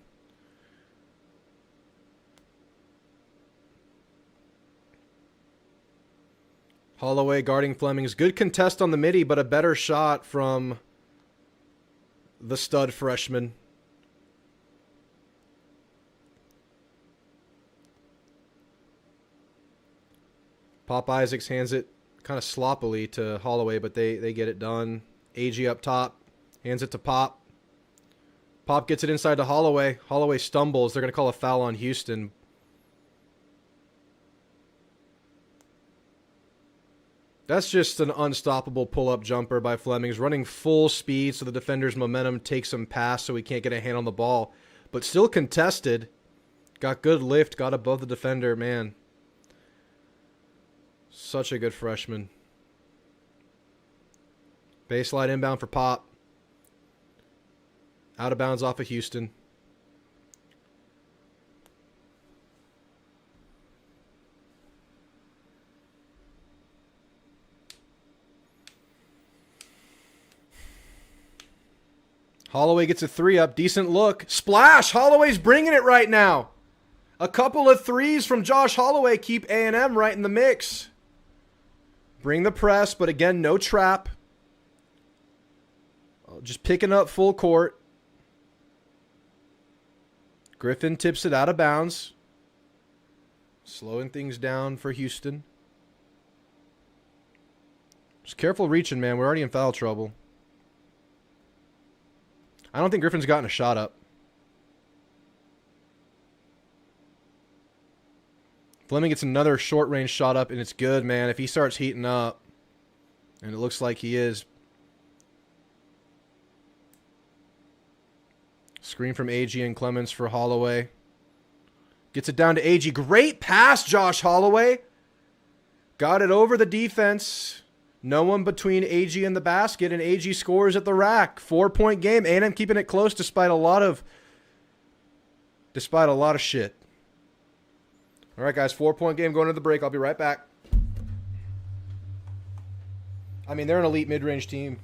Holloway guarding Fleming's. Good contest on the midi, but a better shot from the stud freshman. Pop Isaacs hands it kind of sloppily to Holloway, but they get it done. Aggie up top. Hands it to Pop. Pop gets it inside to Holloway. Holloway stumbles. They're going to call a foul on Houston. That's just an unstoppable pull-up jumper by Fleming. He's running full speed, so the defender's momentum takes him past, so he can't get a hand on the ball. But still contested. Got good lift, got above the defender. Man, such a good freshman. Baseline inbound for Pop. Out of bounds off of Houston. Holloway gets a 3 up. Decent look. Splash! Holloway's bringing it right now. A couple of 3s from Josh Holloway keep A&M right in the mix. Bring the press, but again, no trap. Just picking up full court. Griffin tips it out of bounds. Slowing things down for Houston. Just careful reaching, man. We're already in foul trouble. I don't think Griffin's gotten a shot up. Fleming gets another short-range shot up, and it's good, man. If he starts heating up, and it looks like he is. Screen from Aggie and Clemens for Holloway. Gets it down to Aggie. Great pass, Josh Holloway. Got it over the defense. No one between Aggie and the basket, and Aggie scores at the rack. 4-point game. A&M keeping it close despite a lot of shit. All right, guys, 4-point game going to the break. I'll be right back. I mean, they're an elite mid-range team.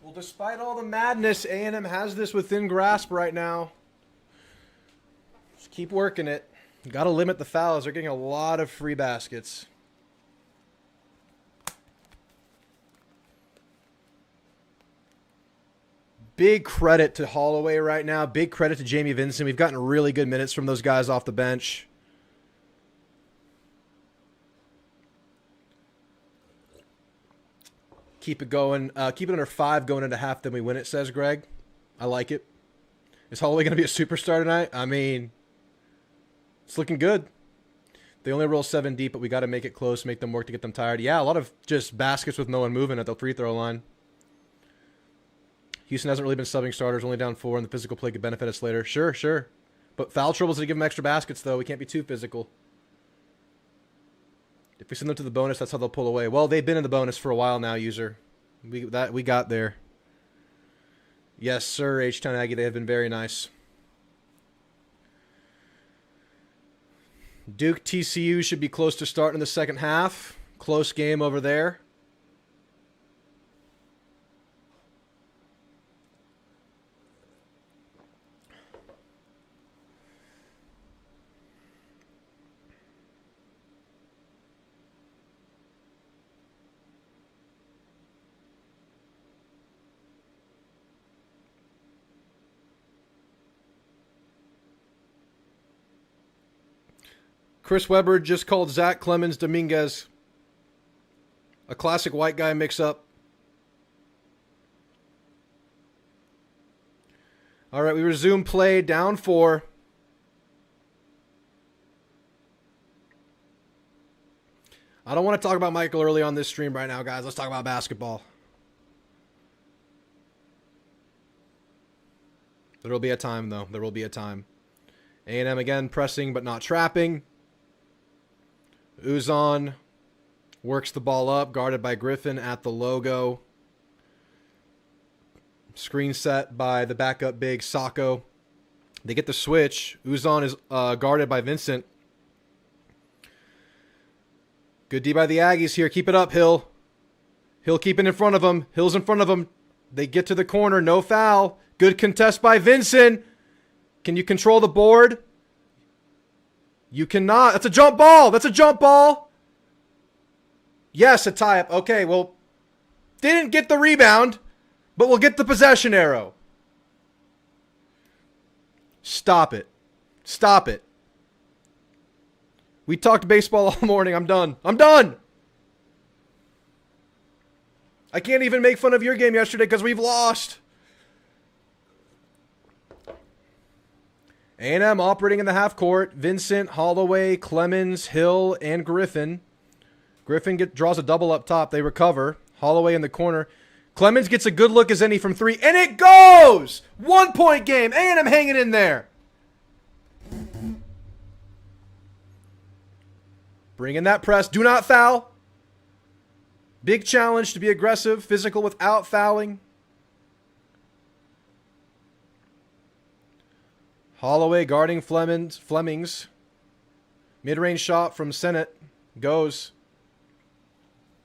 Well, despite all the madness, A&M has this within grasp right now. Just keep working it. Got to limit the fouls. They're getting a lot of free baskets. Big credit to Holloway right now. Big credit to Jamie Vincent. We've gotten really good minutes from those guys off the bench. Keep it going. Keep it under 5 going into half, then we win it, says Greg. I like it. Is Holloway going to be a superstar tonight? I mean, it's looking good. They only roll 7 deep, but we got to make it close, make them work to get them tired. Yeah, a lot of just baskets with no one moving at the free throw line. Houston hasn't really been subbing starters, only down 4, and the physical play could benefit us later. Sure. But foul trouble's to give them extra baskets, though. We can't be too physical. If we send them to the bonus, that's how they'll pull away. Well, they've been in the bonus for a while now, user. We got there. Yes, sir, H-Town Aggie. They have been very nice. Duke TCU should be close to starting the second half. Close game over there. Chris Webber just called Zach Clemens Dominguez. A classic white guy mix-up. All right, we resume play, down 4. I don't want to talk about Michael early on this stream right now, guys. Let's talk about basketball. There will be a time, though. There will be a time. A&M again pressing but not trapping. Uzon works the ball up, guarded by Griffin at the logo. Screen set by the backup big, Sacco. They get the switch. Uzon is guarded by Vincent. Good D by the Aggies here. Keep it up, Hill. Hill keeping in front of him. Hill's in front of him. They get to the corner. No foul. Good contest by Vincent. Can you control the board? You cannot. That's a jump ball. That's a jump ball. Yes, a tie-up. Okay, well, didn't get the rebound, but we'll get the possession arrow. Stop it. Stop it. We talked baseball all morning. I'm done. I'm done. I can't even make fun of your game yesterday because we've lost. A&M operating in the half court. Vincent, Holloway, Clemens, Hill, and Griffin. Griffin draws a double up top. They recover. Holloway in the corner. Clemens gets a good look as any from 3. And it goes! 1-point game. A&M hanging in there. Bring in that press. Do not foul. Big challenge to be aggressive, physical without fouling. Holloway guarding Flemings. Mid-range shot from Sennett. Goes.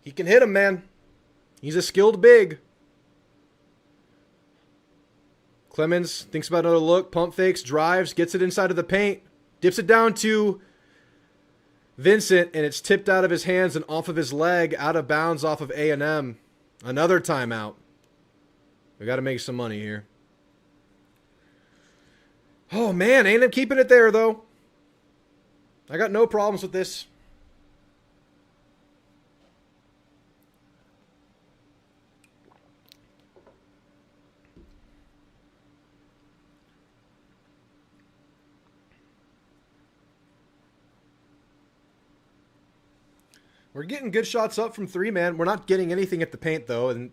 He can hit him, man. He's a skilled big. Clemens thinks about another look. Pump fakes, drives, gets it inside of the paint. Dips it down to Vincent, and it's tipped out of his hands and off of his leg, out of bounds off of A&M. Another timeout. We got to make some money here. Oh, man, A&M keeping it there, though. I got no problems with this. We're getting good shots up from 3, man. We're not getting anything at the paint, though, and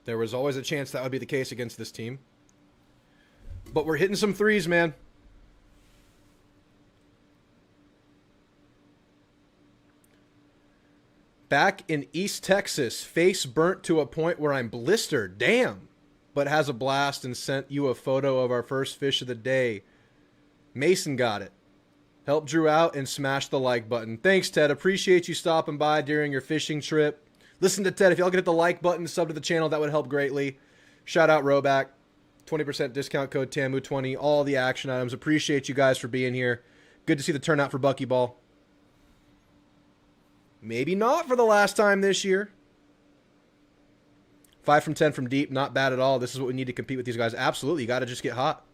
there was always a chance that would be the case against this team. But we're hitting some 3s, man. Back in East Texas, face burnt to a point where I'm blistered. Damn. But has a blast and sent you a photo of our first fish of the day. Mason got it. Help Drew out and smash the like button. Thanks, Ted. Appreciate you stopping by during your fishing trip. Listen to Ted. If y'all could hit the like button, sub to the channel, that would help greatly. Shout out RHOBACK. 20% discount code TAMU20. All the action items. Appreciate you guys for being here. Good to see the turnout for Buckyball. Maybe not for the last time this year. 5 from 10 from deep. Not bad at all. This is what we need to compete with these guys. Absolutely. You got to just get hot.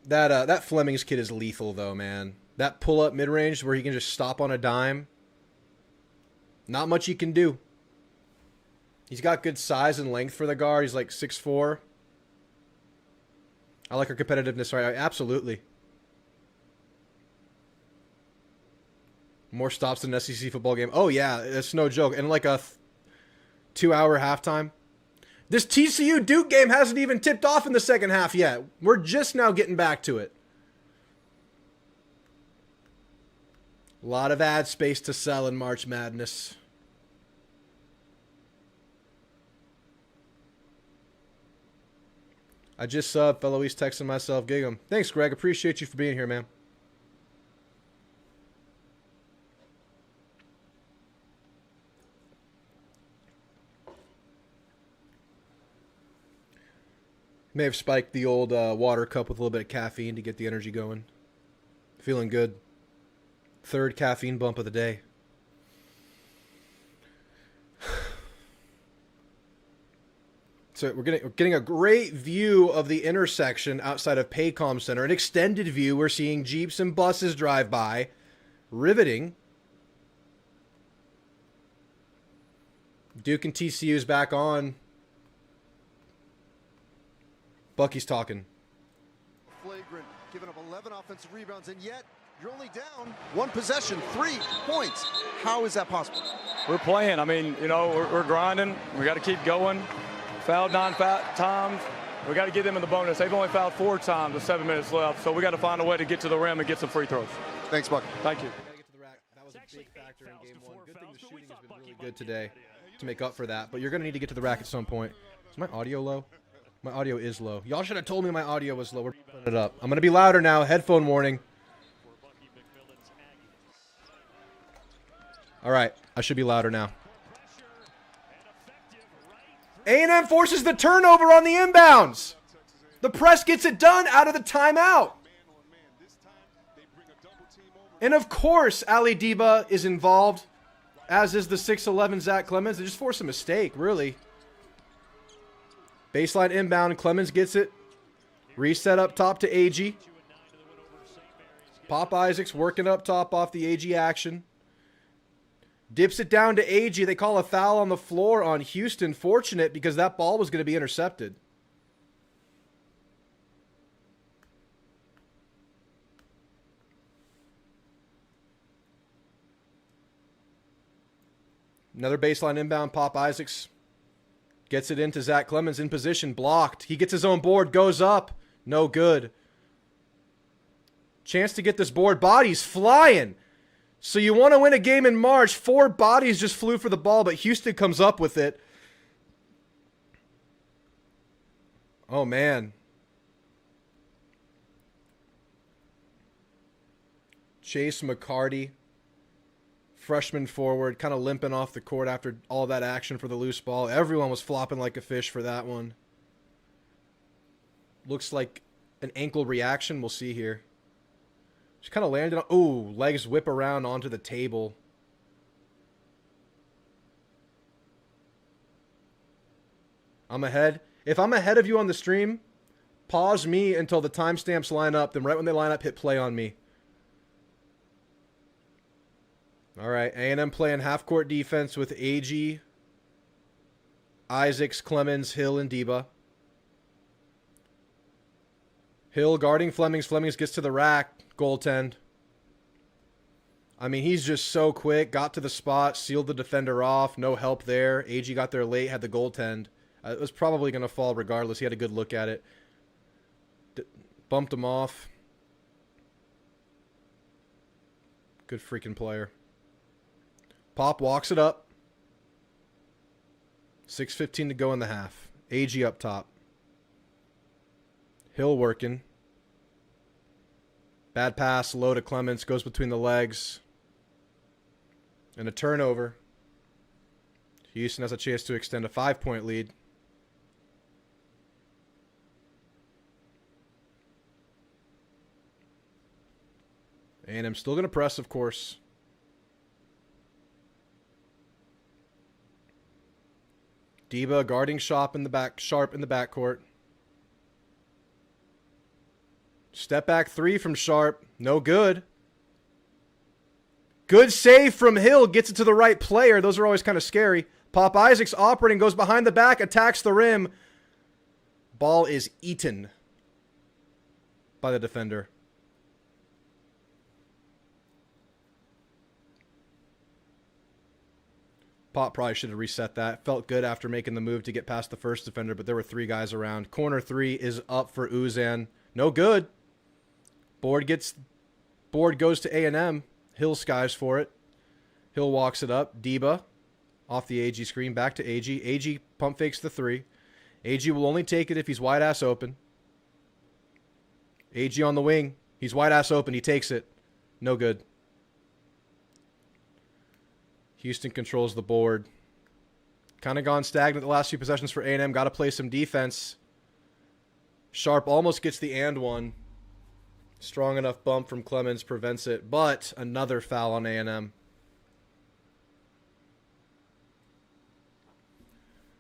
That Flemings kid is lethal, though, man. That pull-up mid-range where he can just stop on a dime. Not much he can do. He's got good size and length for the guard. He's like 6'4". I like our competitiveness, right? Absolutely. More stops than an SEC football game. Oh, yeah. It's no joke. And like a 2-hour halftime. This TCU Duke game hasn't even tipped off in the second half yet. We're just now getting back to it. A lot of ad space to sell in March Madness. I just subbed. Fellow East texting myself. Gig 'em. Thanks, Greg. Appreciate you for being here, man. May have spiked the old water cup with a little bit of caffeine to get the energy going. Feeling good. 3rd caffeine bump of the day. So we're getting a great view of the intersection outside of Paycom Center. An extended view. We're seeing Jeeps and buses drive by. Riveting. Duke and TCU's back on. Bucky's talking. Flagrant, giving up 11 offensive rebounds, and yet you're only down 1 possession, 3 points. How is that possible? We're playing. I mean, you know, we're grinding. We got to keep going. Fouled 9 times. We got to get them in the bonus. They've only fouled 4 times with 7 minutes left, so we got to find a way to get to the rim and get some free throws. Thanks, Buck. Thank you. Gotta get to the rack. That was a big factor in game 1. Good thing the shooting has been really good today to make up for that. But you're going to need to get to the rack at some point. Is my audio low? My audio is low. Y'all should have told me my audio was low. We're putting it up. I'm going to be louder now. Headphone warning. All right. I should be louder now. A&M forces the turnover on the inbounds. The press gets it done out of the timeout. And of course, Ali Deba is involved, as is the 6'11 Zach Clemens. They just forced a mistake, really. Baseline inbound. Clemens gets it. Reset up top to Aggie. Pop Isaacs working up top off the Aggie action. Dips it down to Aggie. They call a foul on the floor on Houston. Fortunate because that ball was going to be intercepted. Another baseline inbound. Pop Isaacs gets it into Zach Clemens in position. Blocked. He gets his own board. Goes up. No good. Chance to get this board. Bodies flying. So you want to win a game in March. 4 bodies just flew for the ball, but Houston comes up with it. Oh, man. Chase McCarty, freshman forward, kind of limping off the court after all that action for the loose ball. Everyone was flopping like a fish for that one. Looks like an ankle reaction. We'll see here. Just kind of landed on... Ooh, legs whip around onto the table. I'm ahead. If I'm ahead of you on the stream, pause me until the timestamps line up. Then right when they line up, hit play on me. All right, A&M playing half-court defense with Aggie, Isaacs, Clemens, Hill, and Deba. Hill guarding Flemings. Flemings gets to the rack. Goaltend. I mean, he's just so quick. Got to the spot. Sealed the defender off. No help there. Aggie got there late. Had the goaltend. It was probably going to fall regardless. He had a good look at it. Bumped him off. Good freaking player. Pop walks it up. 6:15 to go in the half. Aggie up top. Hill working. Bad pass, low to Clements, goes between the legs. And a turnover. Houston has a chance to extend a 5-point lead. And I'm still going to press, of course. Deba guarding Sharp in the backcourt. Step back 3 from Sharp. No good. Good save from Hill. Gets it to the right player. Those are always kind of scary. Pop Isaacs operating. Goes behind the back. Attacks the rim. Ball is eaten by the defender. Pop probably should have reset that. Felt good after making the move to get past the first defender, but there were 3 guys around. Corner 3 is up for Uzan. No good. Board goes to A&M. Hill skies for it. Hill walks it up. Deba off the Aggie screen. Back to Aggie. Aggie pump fakes the 3. Aggie will only take it if he's wide ass open. Aggie on the wing. He's wide ass open. He takes it. No good. Houston controls the board. Kind of gone stagnant the last few possessions for A&M. Got to play some defense. Sharp almost gets the and one. Strong enough bump from Clemens prevents it, but another foul on A&M.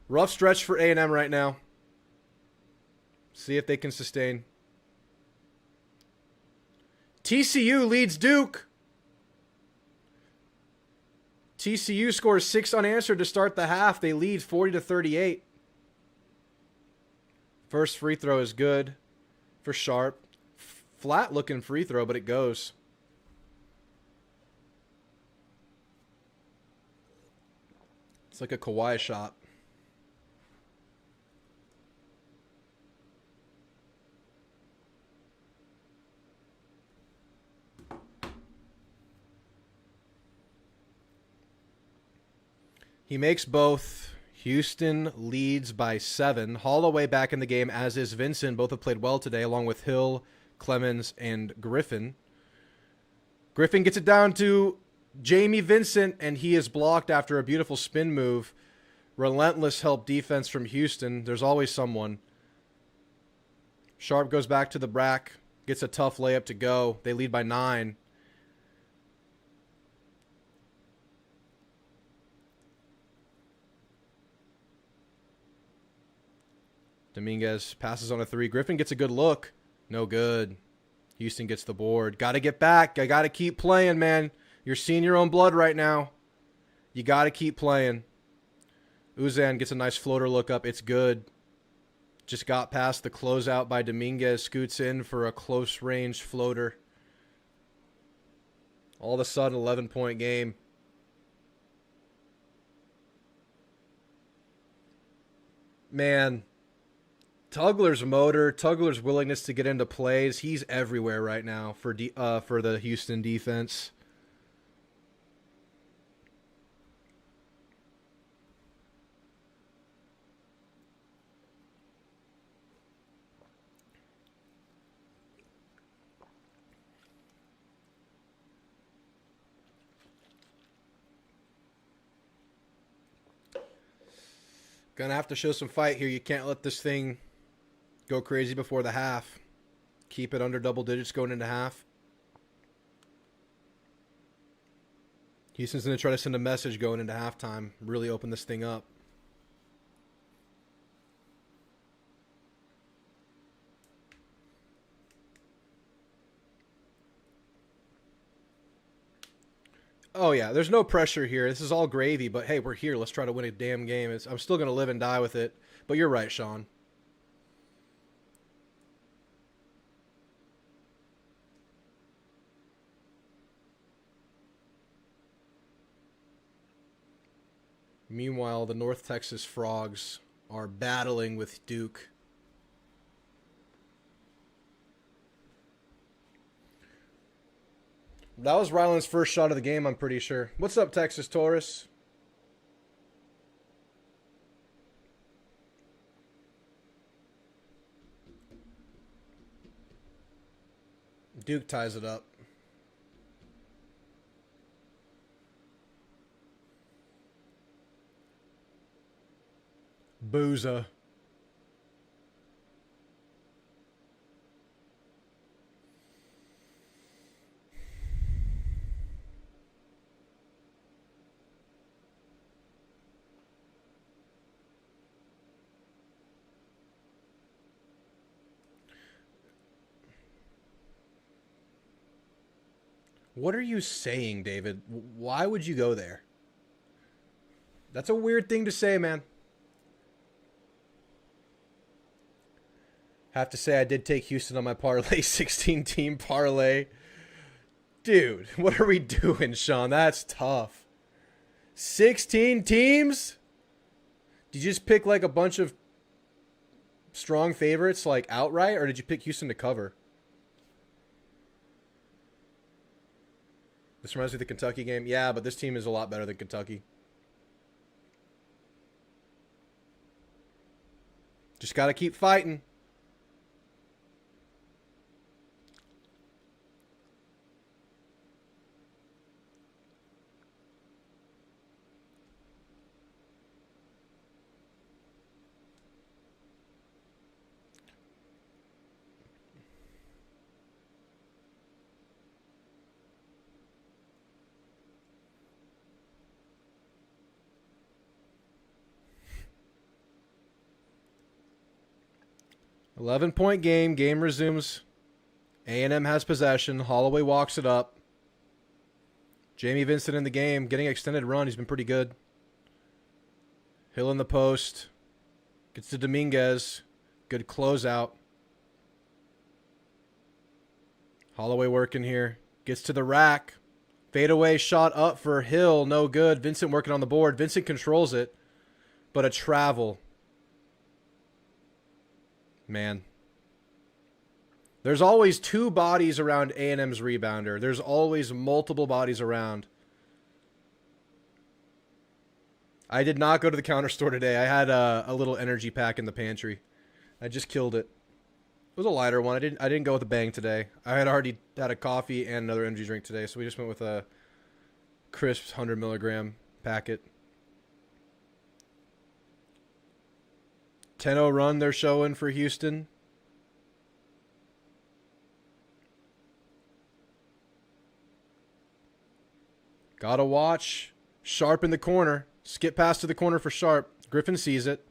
Rough stretch for A&M right now. See if they can sustain. TCU leads Duke. TCU scores 6 unanswered to start the half. They lead 40-38. First free throw is good for Sharp. Flat looking free throw, but it goes. It's like a Kawhi shot. He makes both. Houston leads by 7. Holloway back in the game, as is Vincent. Both have played well today, along with Hill, Clemens, and Griffin. Griffin gets it down to Jamie Vincent, and he is blocked after a beautiful spin move. Relentless help defense from Houston. There's always someone. Sharp goes back to the rack, gets a tough layup to go. They lead by 9. Dominguez passes on a 3. Griffin gets a good look. No good. Houston gets the board. Got to get back. I got to keep playing, man. You're seeing your own blood right now. You got to keep playing. Uzan gets a nice floater look up. It's good. Just got past the closeout by Dominguez. Scoots in for a close range floater. All of a sudden, 11-point game. Man, Tugler's motor, Tugler's willingness to get into plays, he's everywhere right now for the Houston defense. Gonna have to show some fight here. You can't let this thing go crazy before the half. Keep it under double digits going into half. Houston's going to try to send a message going into halftime. Really open this thing up. Oh, yeah. There's no pressure here. This is all gravy, but hey, we're here. Let's try to win a damn game. I'm still going to live and die with it. But you're right, Sean. Meanwhile, the North Texas Frogs are battling with Duke. That was Ryland's first shot of the game, I'm pretty sure. What's up, Texas Taurus? Duke ties it up. Booza. What are you saying, David? Why would you go there? That's a weird thing to say, man. Have to say I did take Houston on my parlay, 16-team parlay. Dude, what are we doing, Sean? That's tough. 16 teams? Did you just pick like a bunch of strong favorites like outright, or did you pick Houston to cover? This reminds me of the Kentucky game. Yeah, but this team is a lot better than Kentucky. Just got to keep fighting. $11-point game. Game resumes. A&M has possession. Holloway walks it up. Jamie Vincent in the game, getting extended run. He's been pretty good. Hill in the post. Gets to Dominguez. Good closeout. Holloway working here. Gets to the rack. Fadeaway shot up for Hill. No good. Vincent working on the board. Vincent controls it. But a travel. Man. There's always two bodies around A&M's rebounder. There's always multiple bodies around. I did not go to the counter store today. I had a little energy pack in the pantry. I just killed it. It was a lighter one. I didn't go with a bang today. I had already had a coffee and another energy drink today, so we just went with a crisp 100 milligram packet. 10-0 run they're showing for Houston. Gotta watch. Sharp in the corner. Skip pass to the corner for Sharp. Griffin sees it.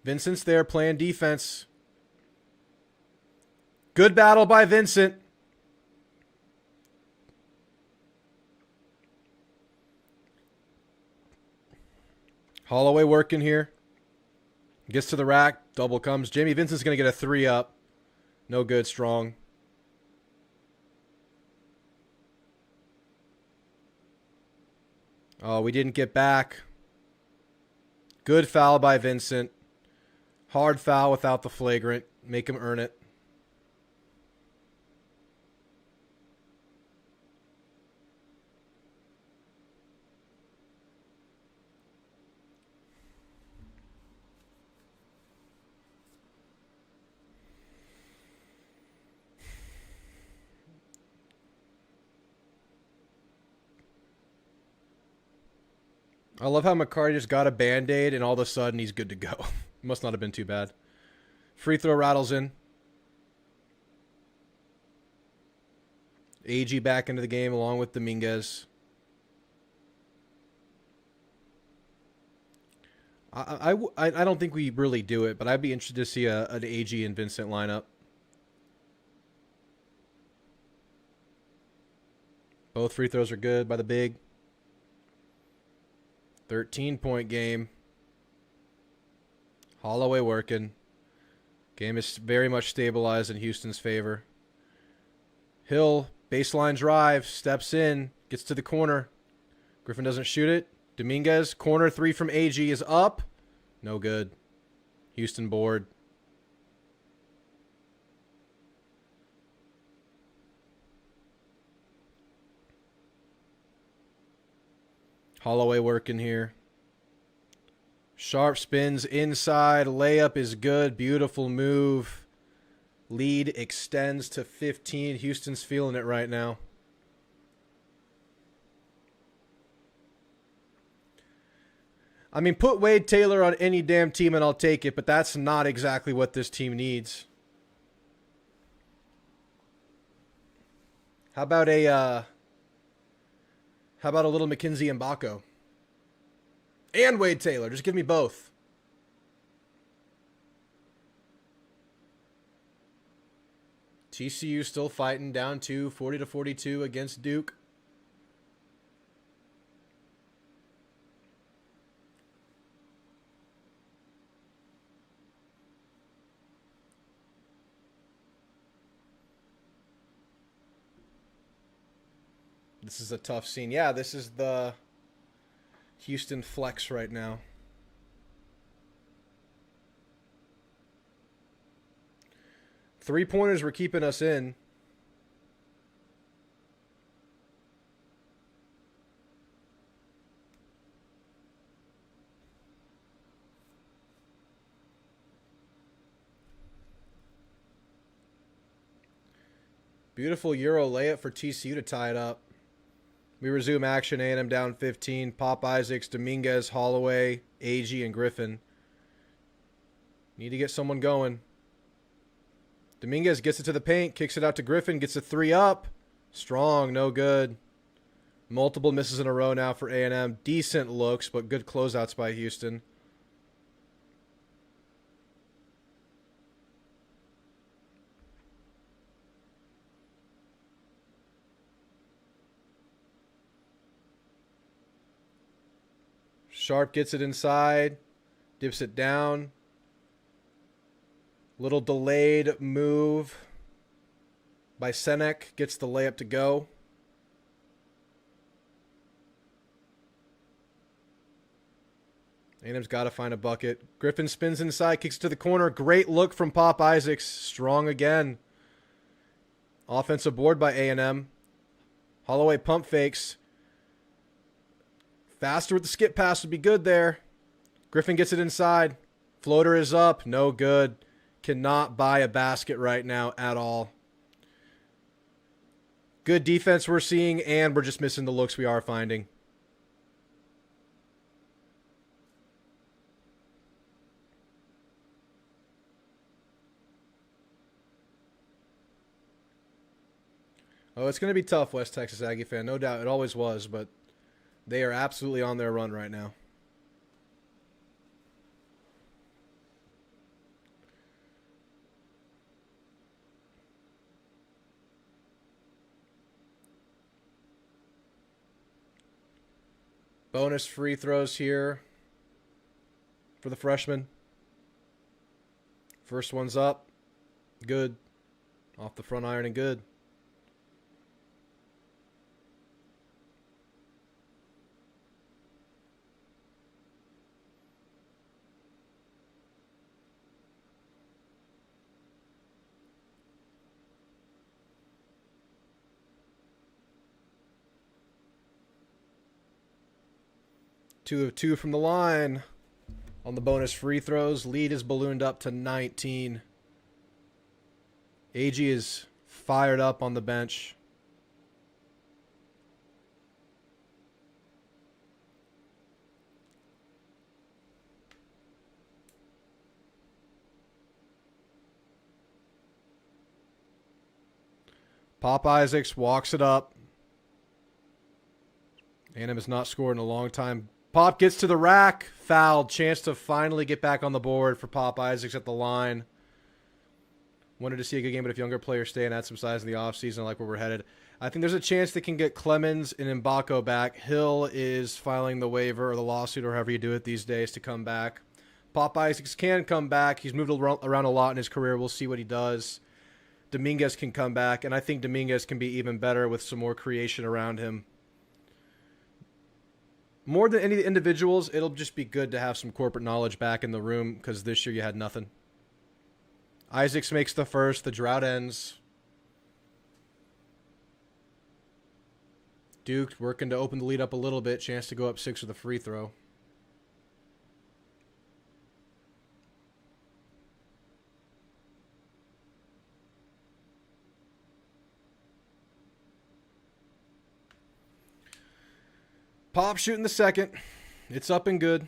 Vincent's there playing defense. Good battle by Vincent. Holloway working here. Gets to the rack. Double comes. Jamie Vincent's going to get a 3 up. No good. Strong. Oh, we didn't get back. Good foul by Vincent. Hard foul without the flagrant. Make him earn it. I love how McCarty just got a Band-Aid and all of a sudden he's good to go. Must not have been too bad. Free throw rattles in. Aggie back into the game along with Dominguez. I don't think we really do it, but I'd be interested to see an Aggie and Vincent lineup. Both free throws are good by the big. 13-point game. Holloway working. Game is very much stabilized in Houston's favor. Hill, baseline drive, steps in, gets to the corner. Griffin doesn't shoot it. Dominguez, corner 3 from Aggie is up. No good. Houston board. Holloway working here. Sharp spins inside. Layup is good. Beautiful move. Lead extends to 15. Houston's feeling it right now. I mean, put Wade Taylor on any damn team and I'll take it, but that's not exactly what this team needs. How about a little Mackenzie Mbako? And Wade Taylor. Just give me both. TCU still fighting, down 2, 40-42 against Duke. This is a tough scene. Yeah, this is the Houston flex right now. Three-pointers were keeping us in. Beautiful Euro layup for TCU to tie it up. We resume action. A&M down 15. Pop Isaacs, Dominguez, Holloway, Agee, and Griffin. Need to get someone going. Dominguez gets it to the paint, kicks it out to Griffin, gets a 3 up. Strong, no good. Multiple misses in a row now for A&M. Decent looks, but good closeouts by Houston. Sharp gets it inside. Dips it down. Little delayed move by Senek. Gets the layup to go. A&M's got to find a bucket. Griffin spins inside, kicks it to the corner. Great look from Pop Isaacs. Strong again. Offensive board by A&M. Holloway pump fakes. Faster with the skip pass would be good there. Griffin gets it inside. Floater is up. No good. Cannot buy a basket right now at all. Good defense we're seeing, and we're just missing the looks we are finding. Oh, it's going to be tough, West Texas Aggie fan. No doubt. It always was, but they are absolutely on their run right now. Bonus free throws here for the freshmen. First one's up. Good. Off the front iron and good. Two of two from the line on the bonus free throws. Lead is ballooned up to 19. Aggie is fired up on the bench. Pop Isaacs walks it up. A&M has not scored in a long time. Pop gets to the rack. Fouled. Chance to finally get back on the board for Pop Isaacs at the line. Wanted to see a good game, but if younger players stay and add some size in the offseason, I like where we're headed. I think there's a chance they can get Clemens and Mbako back. Hill is filing the waiver or the lawsuit or however you do it these days to come back. Pop Isaacs can come back. He's moved around a lot in his career. We'll see what he does. Dominguez can come back, and I think Dominguez can be even better with some more creation around him. More than any of the individuals, it'll just be good to have some corporate knowledge back in the room because this year you had nothing. Isaacs makes the first. The drought ends. Duke working to open the lead up a little bit. Chance to go up 6 with a free throw. Pop shooting the second. It's up and good.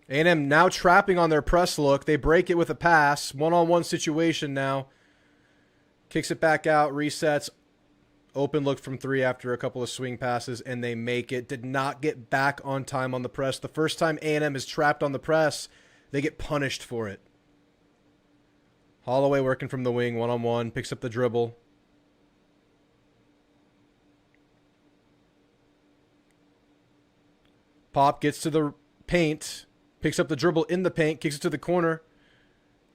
A&M now trapping on their press look. They break it with a pass. One-on-one situation now. Kicks it back out, resets. Open look from 3 after a couple of swing passes, and they make it. Did not get back on time on the press. The first time A&M is trapped on the press, they get punished for it. Holloway working from the wing, one-on-one, picks up the dribble. Pop gets to the paint, picks up the dribble in the paint, kicks it to the corner.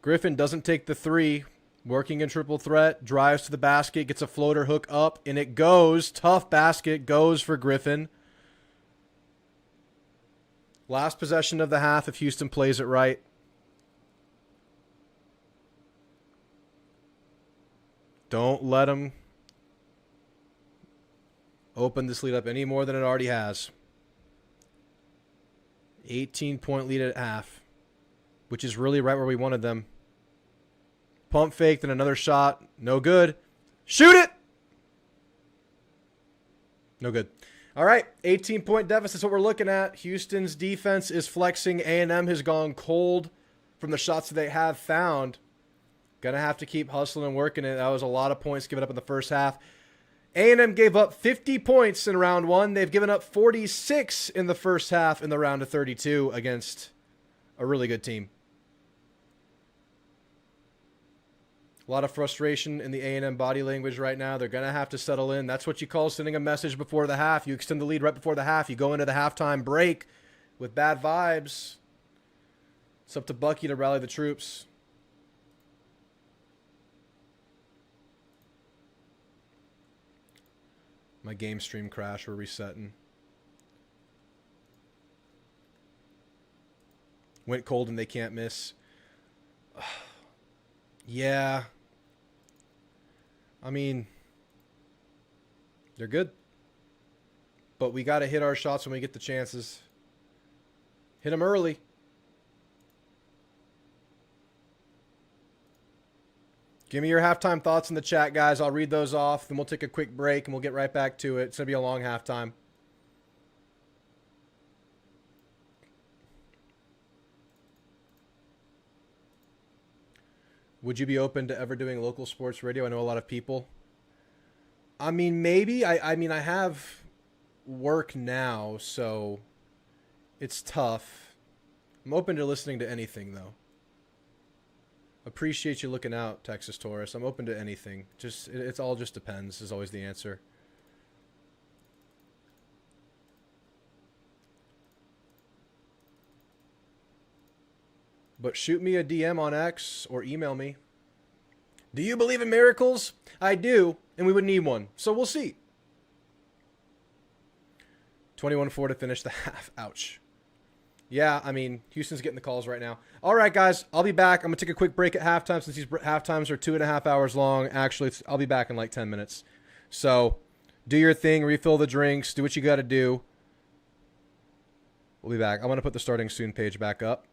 Griffin doesn't take the 3, working in triple threat, drives to the basket, gets a floater hook up, and it goes. Tough basket, goes for Griffin. Last possession of the half if Houston plays it right. Don't let them open this lead up any more than it already has. 18-point lead at half, which is really right where we wanted them. Pump fake, then another shot. No good. Shoot it! No good. All right, 18-point deficit is what we're looking at. Houston's defense is flexing. A&M has gone cold from the shots that they have found. Going to have to keep hustling and working it. That was a lot of points given up in the first half. A&M gave up 50 points in round 1. They've given up 46 in the first half in the round of 32 against a really good team. A lot of frustration in the A&M body language right now. They're going to have to settle in. That's what you call sending a message before the half. You extend the lead right before the half. You go into the halftime break with bad vibes. It's up to Bucky to rally the troops. My game stream crashed. We're resetting. Went cold and they can't miss. Yeah. I mean, they're good. But we got to hit our shots when we get the chances. Hit them early. Give me your halftime thoughts in the chat, guys. I'll read those off. Then we'll take a quick break and we'll get right back to it. It's going to be a long halftime. Would you be open to ever doing local sports radio? I know a lot of people. I mean, maybe. I mean, I have work now, so it's tough. I'm open to listening to anything, though. Appreciate you looking out, Texas Taurus. I'm open to anything. Just it's all just depends is always the answer. But shoot me a DM on X or email me. Do you believe in miracles? I do, and we would need one. So we'll see. 21-4 to finish the half. Ouch. Yeah, I mean, Houston's getting the calls right now. All right, guys, I'll be back. I'm going to take a quick break at halftime since these halftimes are 2.5 hours long. Actually, I'll be back in like 10 minutes. So do your thing, refill the drinks, do what you got to do. We'll be back. I'm going to put the starting soon page back up.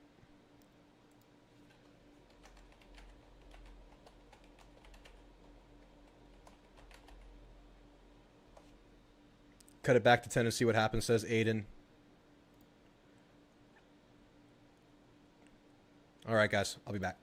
Cut it back to 10 and see what happens, says Aiden. All right, guys. I'll be back.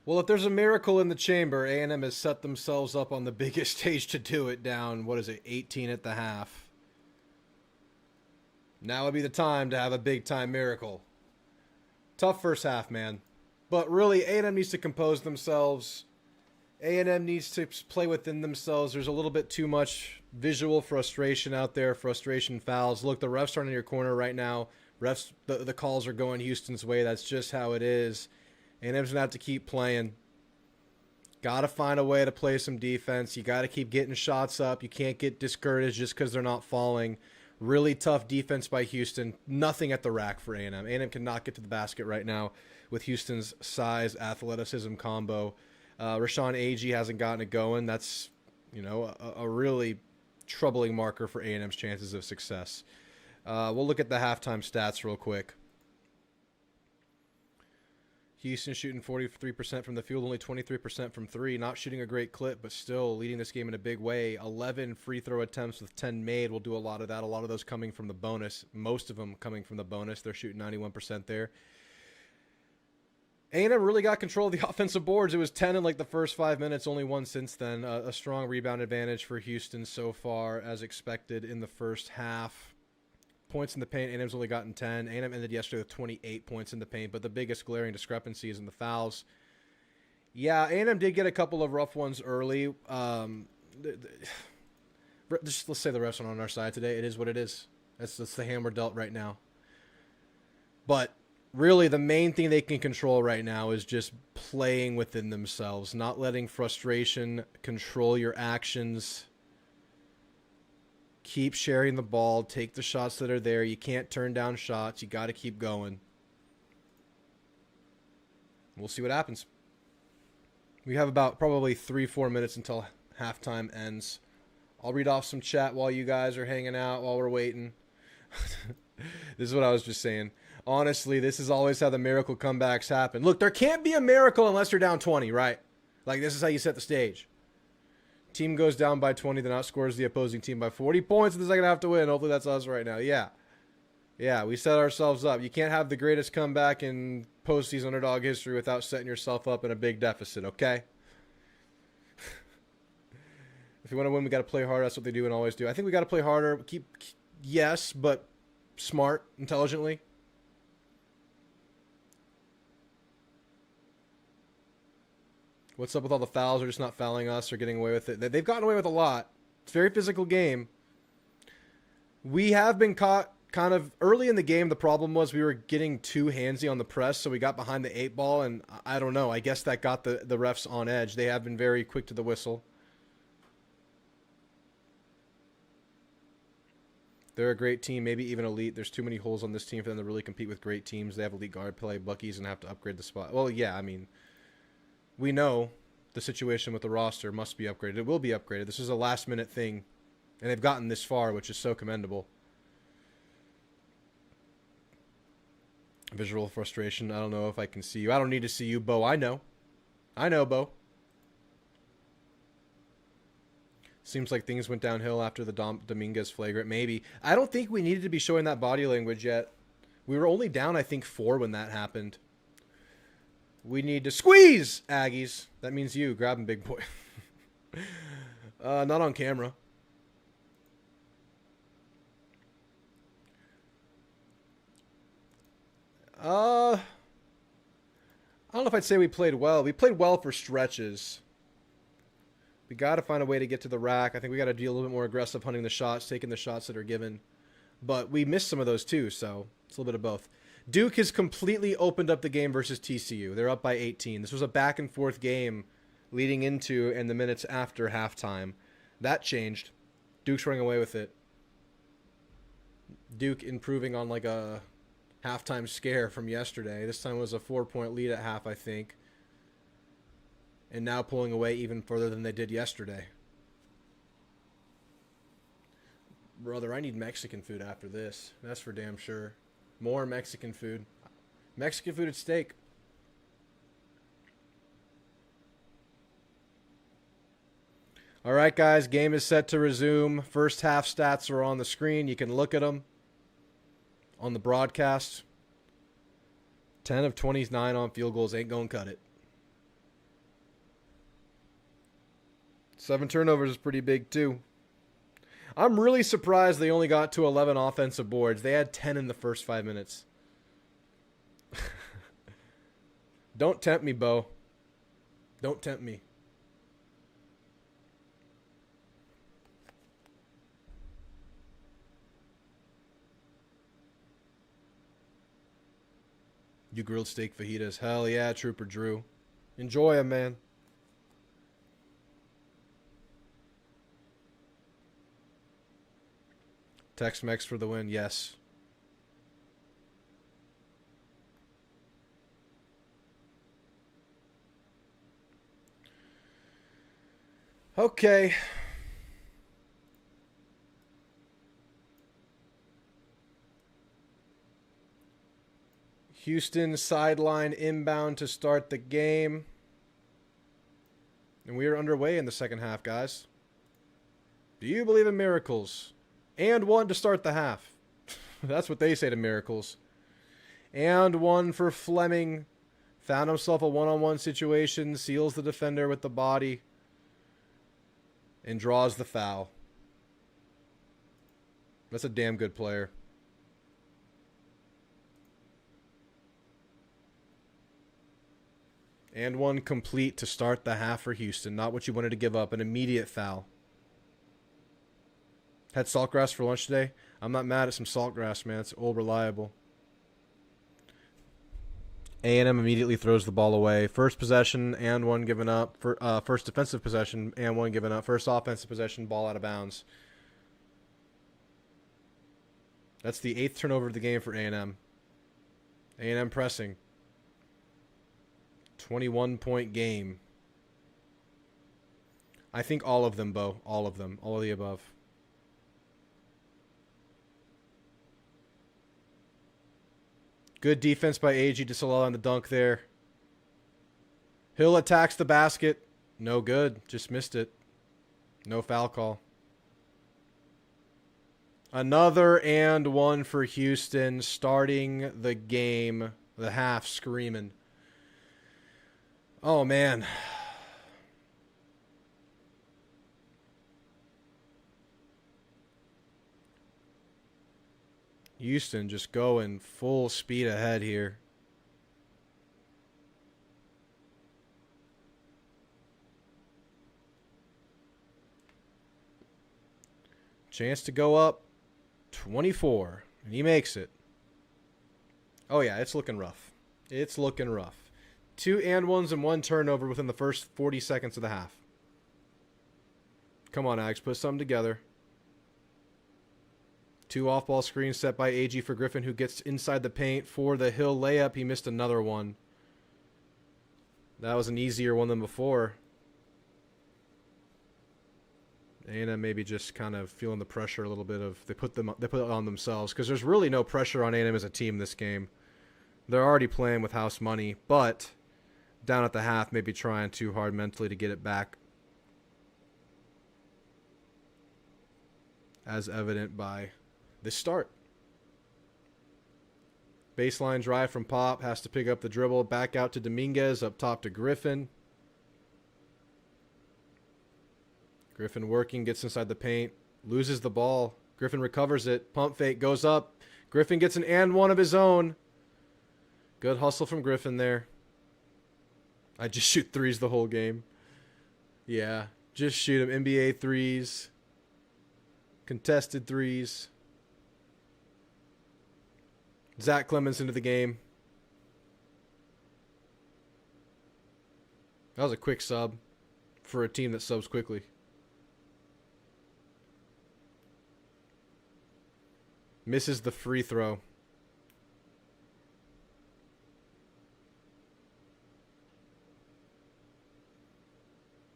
Well, if there's a miracle in the chamber, A&M has set themselves up on the biggest stage to do it down, 18 at the half. Now would be the time to have a big-time miracle. Tough first half, man. But really, A&M needs to compose themselves. A&M needs to play within themselves. There's a little bit too much visual frustration out there, frustration fouls. Look, the refs aren't in your corner right now. Refs, the calls are going Houston's way. That's just how it is. A&M's going to have to keep playing. Got to find a way to play some defense. You got to keep getting shots up. You can't get discouraged just because they're not falling. Really tough defense by Houston. Nothing at the rack for A&M. A&M cannot get to the basket right now with Houston's size, athleticism combo. Aggie hasn't gotten it going. That's, a really troubling marker for A&M's chances of success. We'll look at the halftime stats real quick. Houston shooting 43% from the field, only 23% from three. Not shooting a great clip, but still leading this game in a big way. 11 free throw attempts with 10 made. We'll do a lot of that. A lot of those coming from the bonus. Most of them coming from the bonus. They're shooting 91% there. A&M really got control of the offensive boards. It was 10 in the first 5 minutes, only one since then. A strong rebound advantage for Houston so far, as expected in the first half. Points in the paint, A&M's only gotten 10. A&M ended yesterday with 28 points in the paint, but the biggest glaring discrepancy is in the fouls. Yeah, A&M did get a couple of rough ones early. Just let's say the refs aren't on our side today. It is what it is. That's the hand we're dealt right now. But really, the main thing they can control right now is just playing within themselves, not letting frustration control your actions. Keep sharing the ball. Take the shots that are there. You can't turn down shots. You got to keep going. We'll see what happens. We have about probably 3-4 minutes until halftime ends. I'll read off some chat while you guys are hanging out, while we're waiting. This is what I was just saying. Honestly, this is always how the miracle comebacks happen. Look, there can't be a miracle unless you're down 20, right? This is how you set the stage. Team goes down by 20, then outscores the opposing team by 40 points in the second half to win. Hopefully that's us right now. Yeah, we set ourselves up. You can't have the greatest comeback in postseason underdog history without setting yourself up in a big deficit, okay? If you want to win, we got to play harder. That's what they do and always do. I think we got to play harder. Yes, but smart, intelligently. What's up with all the fouls? They're just not fouling us or getting away with it. They've gotten away with a lot. It's a very physical game. We have been caught kind of early in the game. The problem was we were getting too handsy on the press, so we got behind the 8 ball, and I don't know. I guess that got the refs on edge. They have been very quick to the whistle. They're a great team, maybe even elite. There's too many holes on this team for them to really compete with great teams. They have elite guard play, Buckies, and have to upgrade the spot. Well, yeah, I mean, we know the situation with the roster must be upgraded. It will be upgraded. This is a last-minute thing, and they've gotten this far, which is so commendable. Visual frustration. I don't know if I can see you. I don't need to see you, Bo. I know, Bo. Seems like things went downhill after the Dominguez flagrant. Maybe. I don't think we needed to be showing that body language yet. We were only down, I think, 4 when that happened. We need to squeeze, Aggies. That means you. Grab him, big boy. Not on camera. I don't know if I'd say we played well. We played well for stretches. We got to find a way to get to the rack. I think we got to be a little bit more aggressive hunting the shots, taking the shots that are given. But we missed some of those too, so it's a little bit of both. Duke has completely opened up the game versus TCU. They're up by 18. This was a back-and-forth game leading into and the minutes after halftime. That changed. Duke's running away with it. Duke improving on a halftime scare from yesterday. This time it was a 4-point lead at half, I think. And now pulling away even further than they did yesterday. Brother, I need Mexican food after this. That's for damn sure. More Mexican food. Mexican food at stake. All right, guys. Game is set to resume. First half stats are on the screen. You can look at them on the broadcast. 10 of 29 on field goals ain't going to cut it. 7 turnovers is pretty big, too. I'm really surprised they only got to 11 offensive boards. They had 10 in the first 5 minutes. Don't tempt me, Bo. Don't tempt me. You grilled steak fajitas. Hell yeah, Trooper Drew. Enjoy them, man. Tex-Mex for the win, yes. Okay. Houston sideline inbound to start the game. And we are underway in the second half, guys. Do you believe in miracles? And 1 to start the half. That's what they say to miracles. And 1 for Fleming. Found himself a one-on-one situation. Seals the defender with the body. And draws the foul. That's a damn good player. And 1 complete to start the half for Houston. Not what you wanted to give up. An immediate foul. Had saltgrass for lunch today. I'm not mad at some saltgrass, man. It's old reliable. A&M immediately throws the ball away. First possession and 1 given up. First defensive possession and 1 given up. First offensive possession, ball out of bounds. That's the 8th turnover of the game for A&M. A&M pressing. 21-point game. I think all of them, Bo. All of them. All of the above. Good defense by Aggie to Salella on the dunk there. Hill attacks the basket. No good. Just missed it. No foul call. Another and 1 for Houston. Starting the game. The half screaming. Oh, man. Houston just going full speed ahead here. Chance to go up 24. And he makes it. Oh, yeah, it's looking rough. It's looking rough. 2 and 1s and 1 turnover within the first 40 seconds of the half. Come on, Ags, put something together. 2 off-ball screens set by Aggie for Griffin, who gets inside the paint for the Hill layup. He missed another one. That was an easier one than before. A&M maybe just kind of feeling the pressure a little bit of they put it on themselves, because there's really no pressure on A&M as a team this game. They're already playing with house money, but down at the half, maybe trying too hard mentally to get it back. As evident by this start. Baseline drive from Pop. Has to pick up the dribble. Back out to Dominguez. Up top to Griffin. Griffin working. Gets inside the paint. Loses the ball. Griffin recovers it. Pump fake. Goes up. Griffin gets an and 1 of his own. Good hustle from Griffin there. I just shoot threes the whole game. Yeah. Just shoot them. NBA threes. Contested threes. Zach Clemens into the game. That was a quick sub for a team that subs quickly. Misses the free throw.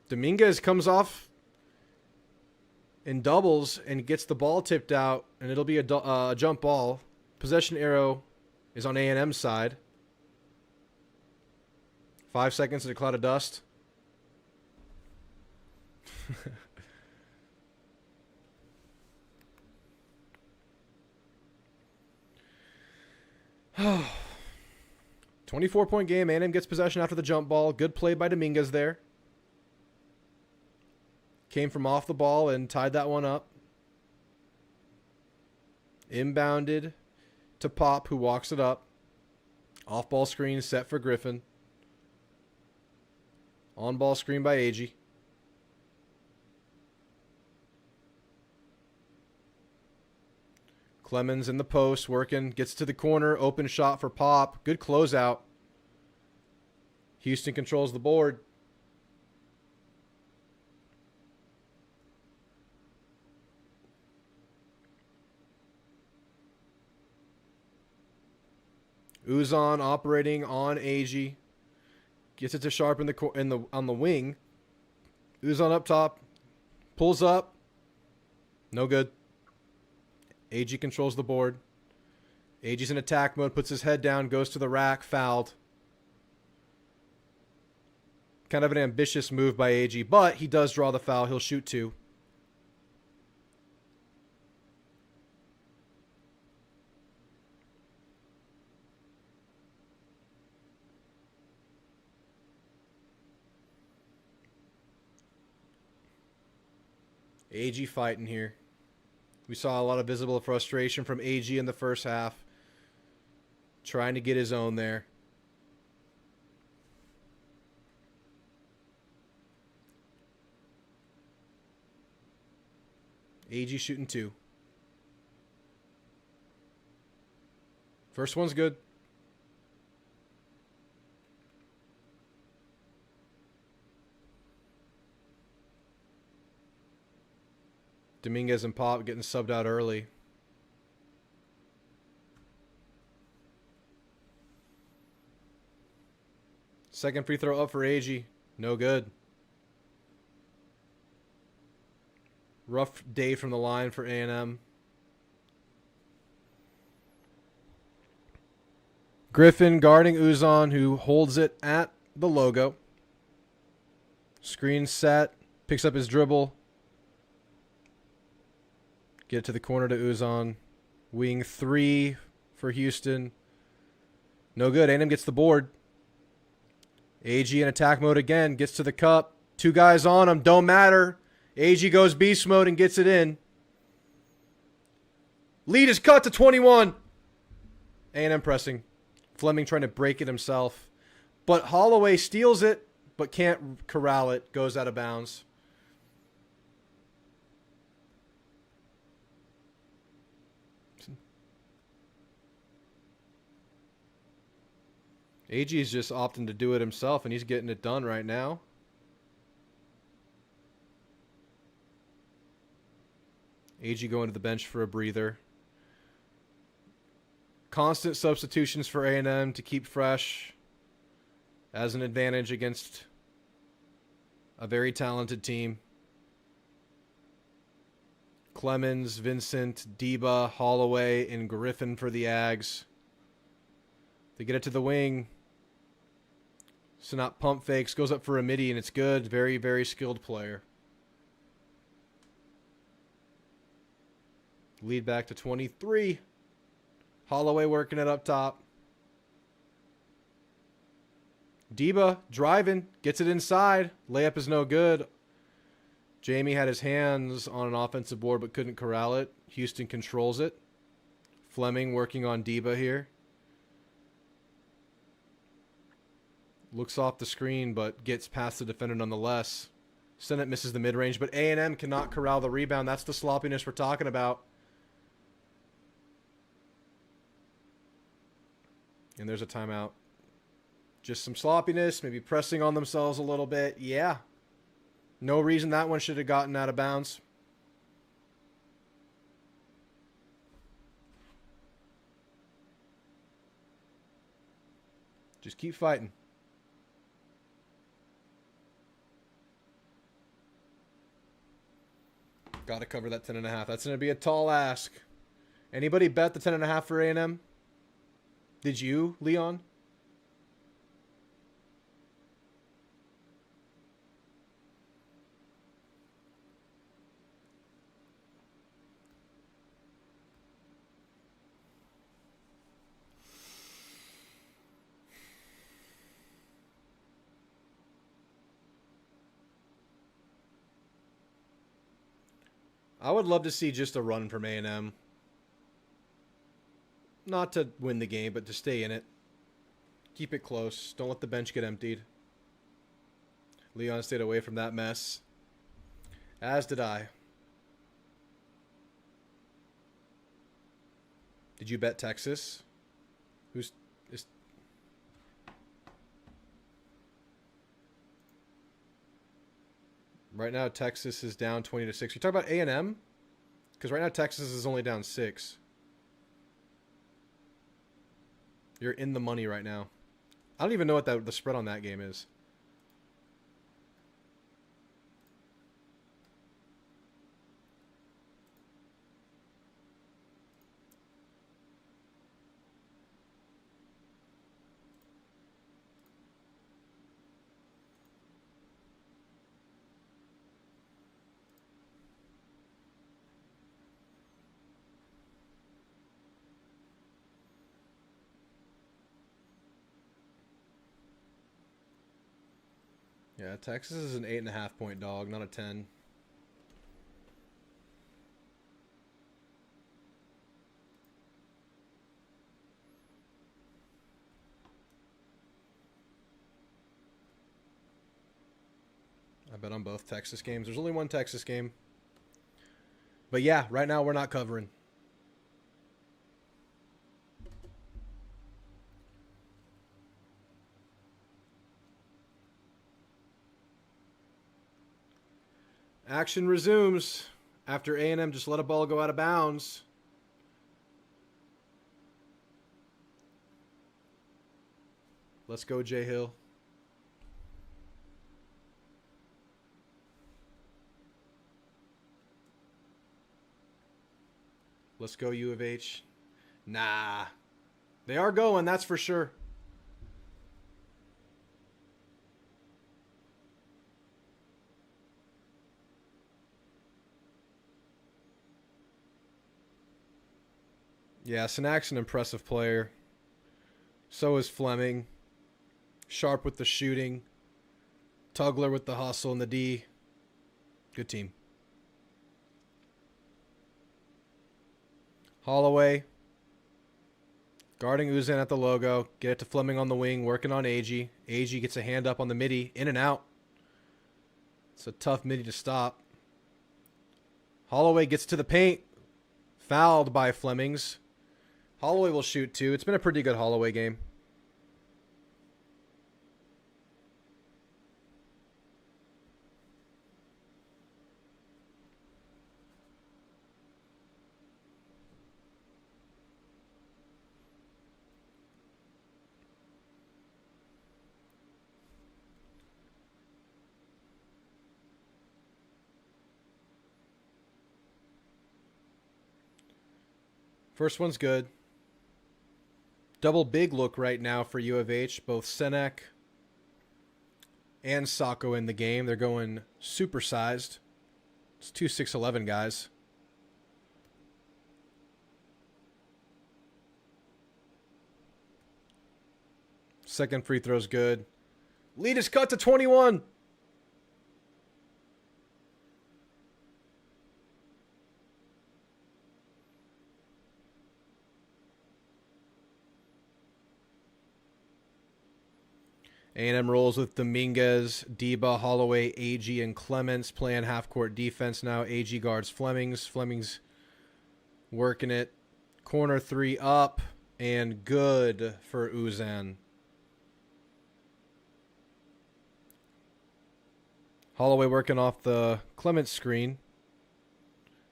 Dominguez comes off in doubles and gets the ball tipped out, and it'll be a jump ball. Possession arrow is on A&M's side. 5 seconds in a cloud of dust. Oh. 24-point game. A&M gets possession after the jump ball. Good play by Dominguez there. Came from off the ball and tied that one up. Inbounded to Pop, who walks it up. Off-ball screen set for Griffin. On-ball screen by Aggie. Clemens in the post, working. Gets to the corner. Open shot for Pop. Good closeout. Houston controls the board. Uzan operating on Aggie. Gets it to Sharp on the wing. Uzan up top. Pulls up. No good. Aggie controls the board. Aggie's in attack mode. Puts his head down. Goes to the rack. Fouled. Kind of an ambitious move by Aggie, but he does draw the foul. He'll shoot 2. Aggie fighting here. We saw a lot of visible frustration from Aggie in the first half. Trying to get his own there. Aggie shooting 2. First one's good. Dominguez and Pop getting subbed out early. Second free throw up for Aggie. No good. Rough day from the line for A&M. Griffin guarding Uzan, who holds it at the logo. Screen set. Picks up his dribble. Get it to the corner to Uzan. Wing 3 for Houston. No good. A&M gets the board. Aggie in attack mode again. Gets to the cup. 2 guys on him. Don't matter. Aggie goes beast mode and gets it in. Lead is cut to 21. A&M pressing. Fleming trying to break it himself. But Holloway steals it, but can't corral it. Goes out of bounds. Aggie is just opting to do it himself, and he's getting it done right now. Aggie going to the bench for a breather. Constant substitutions for A&M to keep fresh as an advantage against a very talented team. Clemens, Vincent, Deba, Holloway, and Griffin for the Ags. They get it to the wing. So not pump fakes. Goes up for a midi, and it's good. Very, very skilled player. Lead back to 23. Holloway working it up top. Deba driving. Gets it inside. Layup is no good. Jamie had his hands on an offensive board but couldn't corral it. Houston controls it. Fleming working on Deba here. Looks off the screen, but gets past the defender nonetheless. Sennett misses the mid-range, but A&M cannot corral the rebound. That's the sloppiness we're talking about. And there's a timeout. Just some sloppiness, maybe pressing on themselves a little bit. Yeah. No reason that one should have gotten out of bounds. Just keep fighting. Got to cover that 10.5. That's going to be a tall ask. Anybody bet the 10.5 for A&M? Did you, Leon? I would love to see just a run from A&M. Not to win the game, but to stay in it. Keep it close. Don't let the bench get emptied. Leon stayed away from that mess. As did I. Did you bet Texas? Right now, Texas is down 20-6. You talk about A&M? Because right now, Texas is only down 6. You're in the money right now. I don't even know what the spread on that game is. Yeah, Texas is an 8.5 point dog, not a 10. I bet on both Texas games. There's only one Texas game. But yeah, right now we're not covering. Action resumes after A&M just let a ball go out of bounds. Let's go, Jay Hill. Let's go, U of H. Nah. They are going, that's for sure. Yeah, Sinak's an impressive player. So is Fleming. Sharp with the shooting. Tugler with the hustle and the D. Good team. Holloway. Guarding Uzan at the logo. Get it to Fleming on the wing. Working on Aggie. Aggie gets a hand up on the midi. In and out. It's a tough midi to stop. Holloway gets to the paint. Fouled by Flemings. Holloway will shoot too. It's been a pretty good Holloway game. First one's good. Double big look right now for U of H. Both Senek and Sacco in the game. They're going supersized. It's 2 6'11" guys. Second free throw's good. Lead is cut to 21. A&M rolls with Dominguez, Deba, Holloway, Agee, and Clements playing half-court defense now. Agee guards Flemings. Flemings working it. Corner three up and good for Uzan. Holloway working off the Clements screen.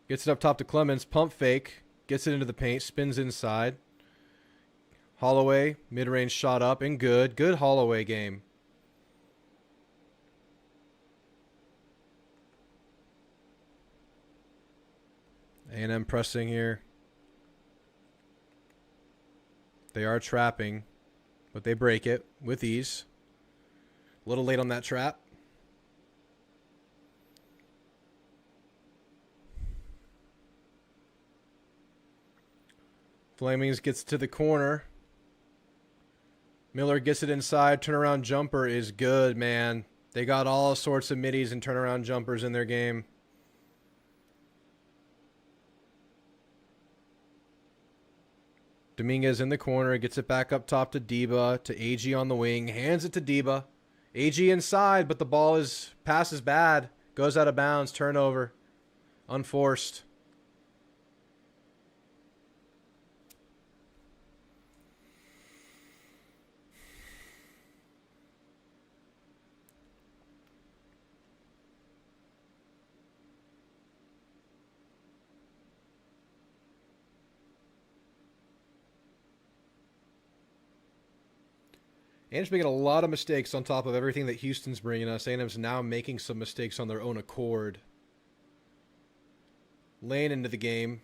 Gets it up top to Clements. Pump fake. Gets it into the paint. Spins inside. Holloway, mid-range shot up and good. Good Holloway game. A&M pressing here. They are trapping, but they break it with ease. A little late on that trap. Flemings gets to the corner. Miller gets it inside. Turnaround jumper is good, man. They got all sorts of middies and turnaround jumpers in their game. Dominguez in the corner, gets it back up top to Deba, to Aggie on the wing, hands it to Deba. Aggie inside, but the pass is bad. Goes out of bounds, turnover. Unforced. A&M's making a lot of mistakes on top of everything that Houston's bringing us. A&M's now making some mistakes on their own accord. Lane into the game.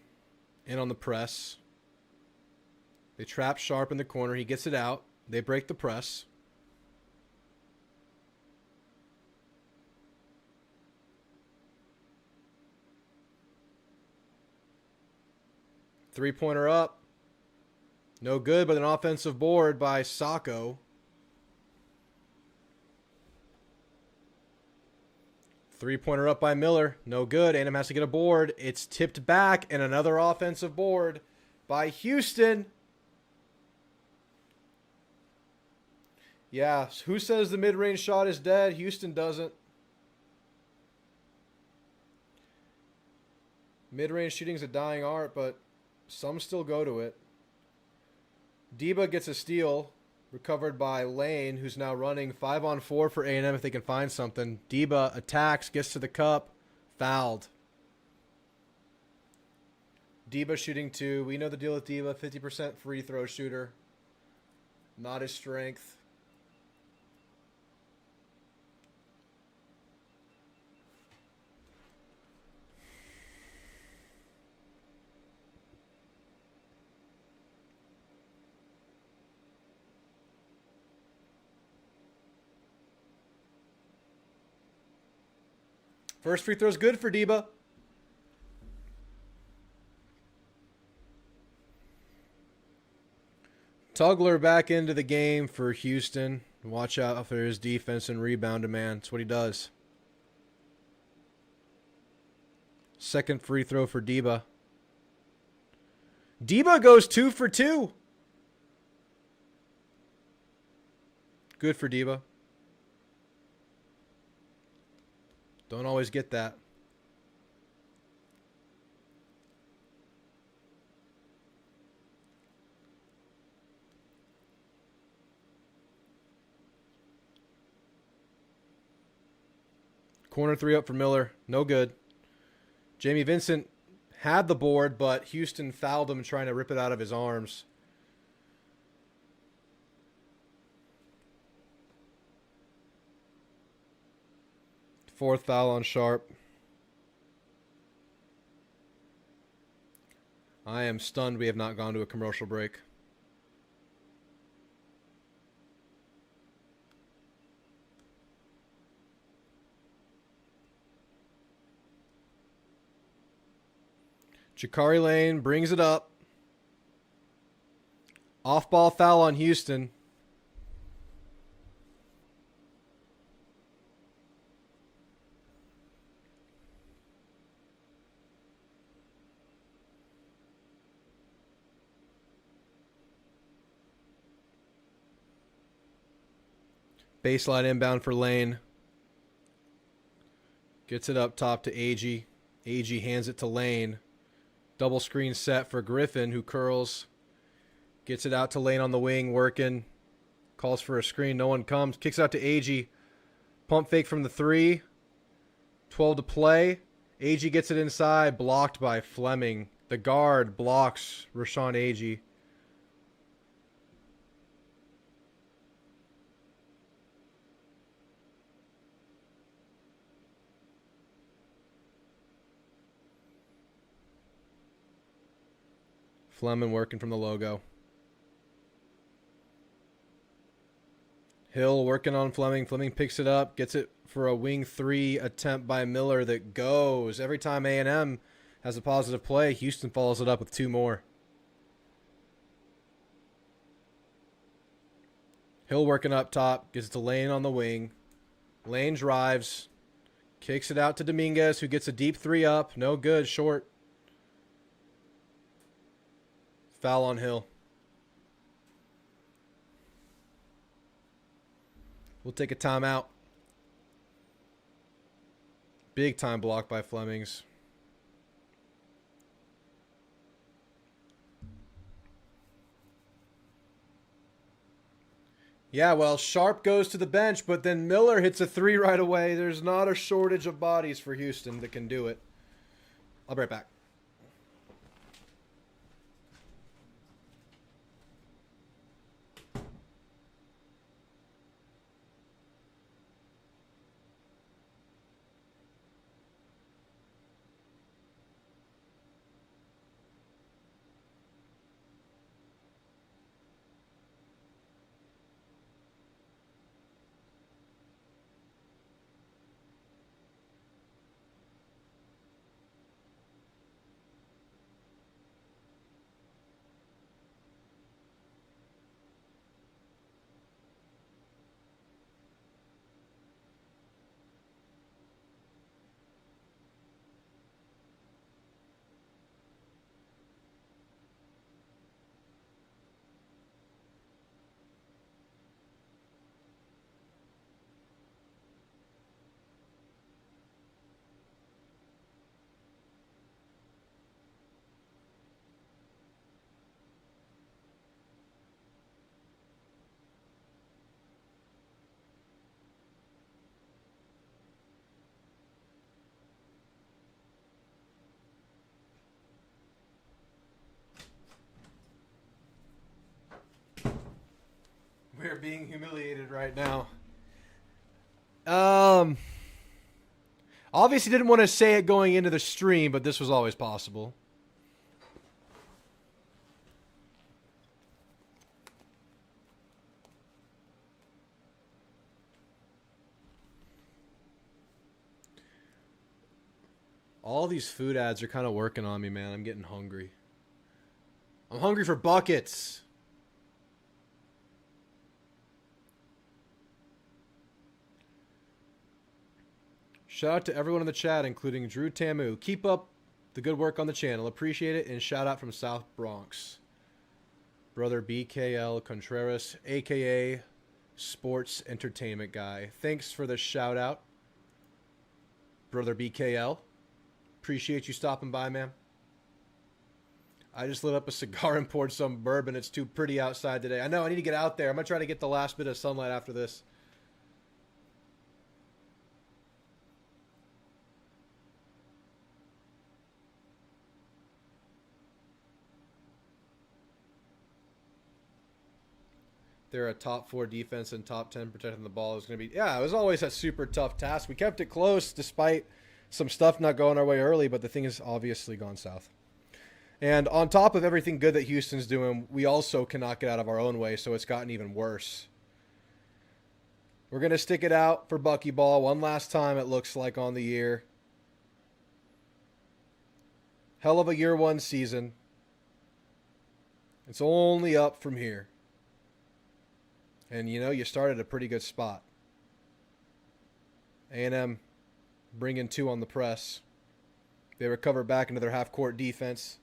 In on the press. They trap Sharp in the corner. He gets it out. They break the press. Three-pointer up. No good, but an offensive board by Sacco. Three-pointer up by Miller. No good. A&M has to get a board. It's tipped back, and another offensive board by Houston. Yeah, who says the mid-range shot is dead? Houston doesn't. Mid-range shooting is a dying art, but some still go to it. Deba gets a steal. Recovered by Lane, who's now running 5-on-4 for A&M if they can find something. Deba attacks, gets to the cup, fouled. Deba shooting 2. We know the deal with Deba, 50% free throw shooter. Not his strength. First free throw is good for Deba. Tugler back into the game for Houston. Watch out for his defense and rebound demand. That's what he does. Second free throw for Deba. Deba goes 2 for 2. Good for Deba. Don't always get that. Corner 3 up for Miller. No good. Jamie Vincent had the board, but Houston fouled him trying to rip it out of his arms. Fourth foul on Sharp. I am stunned we have not gone to a commercial break. Jakari Lane brings it up. Off-ball foul on Houston. Baseline inbound for Lane. Gets it up top to Aggie. Aggie hands it to Lane. Double screen set for Griffin, who curls. Gets it out to Lane on the wing, working. Calls for a screen. No one comes. Kicks out to Aggie. Pump fake from the 3. 12 to play. Aggie gets it inside. Blocked by Fleming. The guard blocks Rashawn Aggie. Fleming working from the logo. Hill working on Fleming. Fleming picks it up. Gets it for a wing 3 attempt by Miller that goes. Every time A&M has a positive play, Houston follows it up with 2 more. Hill working up top. Gets it to Lane on the wing. Lane drives. Kicks it out to Dominguez, who gets a deep 3 up. No good. Short. Foul on Hill. We'll take a timeout. Big time block by Flemings. Yeah, well, Sharp goes to the bench, but then Miller hits a 3 right away. There's not a shortage of bodies for Houston that can do it. I'll be right back. We're being humiliated right now. Obviously didn't want to say it going into the stream, but this was always possible. All these food ads are kind of working on me, man. I'm getting hungry. I'm hungry for buckets. Shout out to everyone in the chat, including Drewtamu. Keep up the good work on the channel. Appreciate it. And shout out from South Bronx. Brother BKL Contreras, a.k.a. Sports Entertainment Guy. Thanks for the shout out, Brother BKL. Appreciate you stopping by, man. I just lit up a cigar and poured some bourbon. It's too pretty outside today. I know, I need to get out there. I'm going to try to get the last bit of sunlight after this. They're a top 4 defense and top 10 protecting the ball is going to be... Yeah, it was always a super tough task. We kept it close despite some stuff not going our way early, but the thing has obviously gone south. And on top of everything good that Houston's doing, we also cannot get out of our own way, so it's gotten even worse. We're going to stick it out for Buckyball one last time, it looks like, on the year. Hell of a year 1 season. It's only up from here. And, you know, you started a pretty good spot. A&M bringing 2 on the press. They recover back into their half-court defense.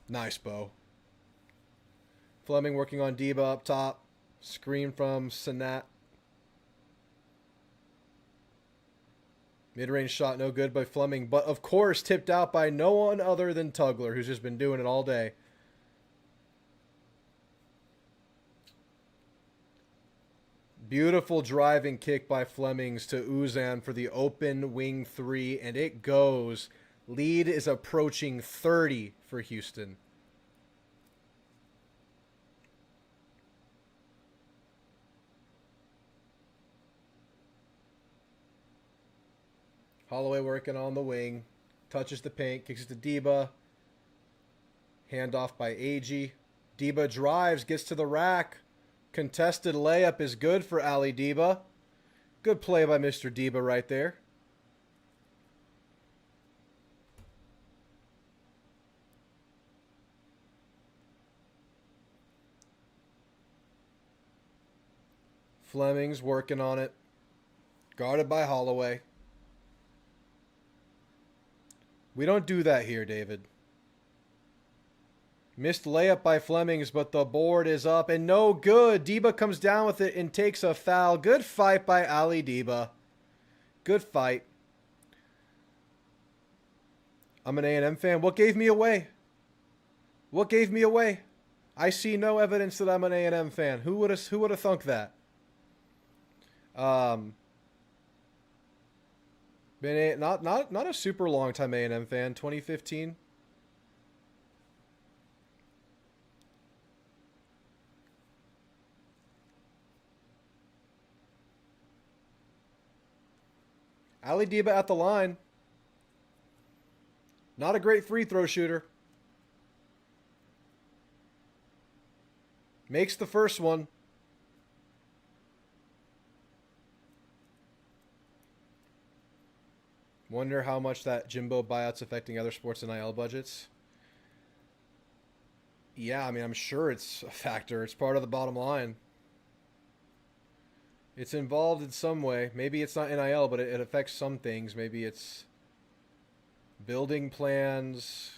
Nice, Bo. Fleming working on Deba up top. Screen from Sanat. Mid-range shot no good by Fleming. But, of course, tipped out by no one other than Tugler, who's just been doing it all day. Beautiful driving kick by Flemings to Uzan for the open wing 3, and it goes. Lead is approaching 30 for Houston. Holloway working on the wing. Touches the paint, kicks it to Deba. Handoff by Aggie. Deba drives, gets to the rack. Contested layup is good for Ali Deba. Good play by Mr. Deba right there. Fleming's working on it. Guarded by Holloway. We don't do that here, David. Missed layup by Flemings, but the board is up and no good. Deba comes down with it and takes a foul. Good fight by Ali Deba. Good fight. I'm an A&M fan. What gave me away? What gave me away? I see no evidence that I'm an A&M fan. Who would have thunk that? Been not a super long time A&M fan. 2015. Ali Deba at the line. Not a great free throw shooter. Makes the first one. Wonder how much that Jimbo buyout's affecting other sports NIL budgets. Yeah, I mean, I'm sure it's a factor. It's part of the bottom line. It's involved in some way. Maybe it's not NIL, but it affects some things. Maybe it's building plans,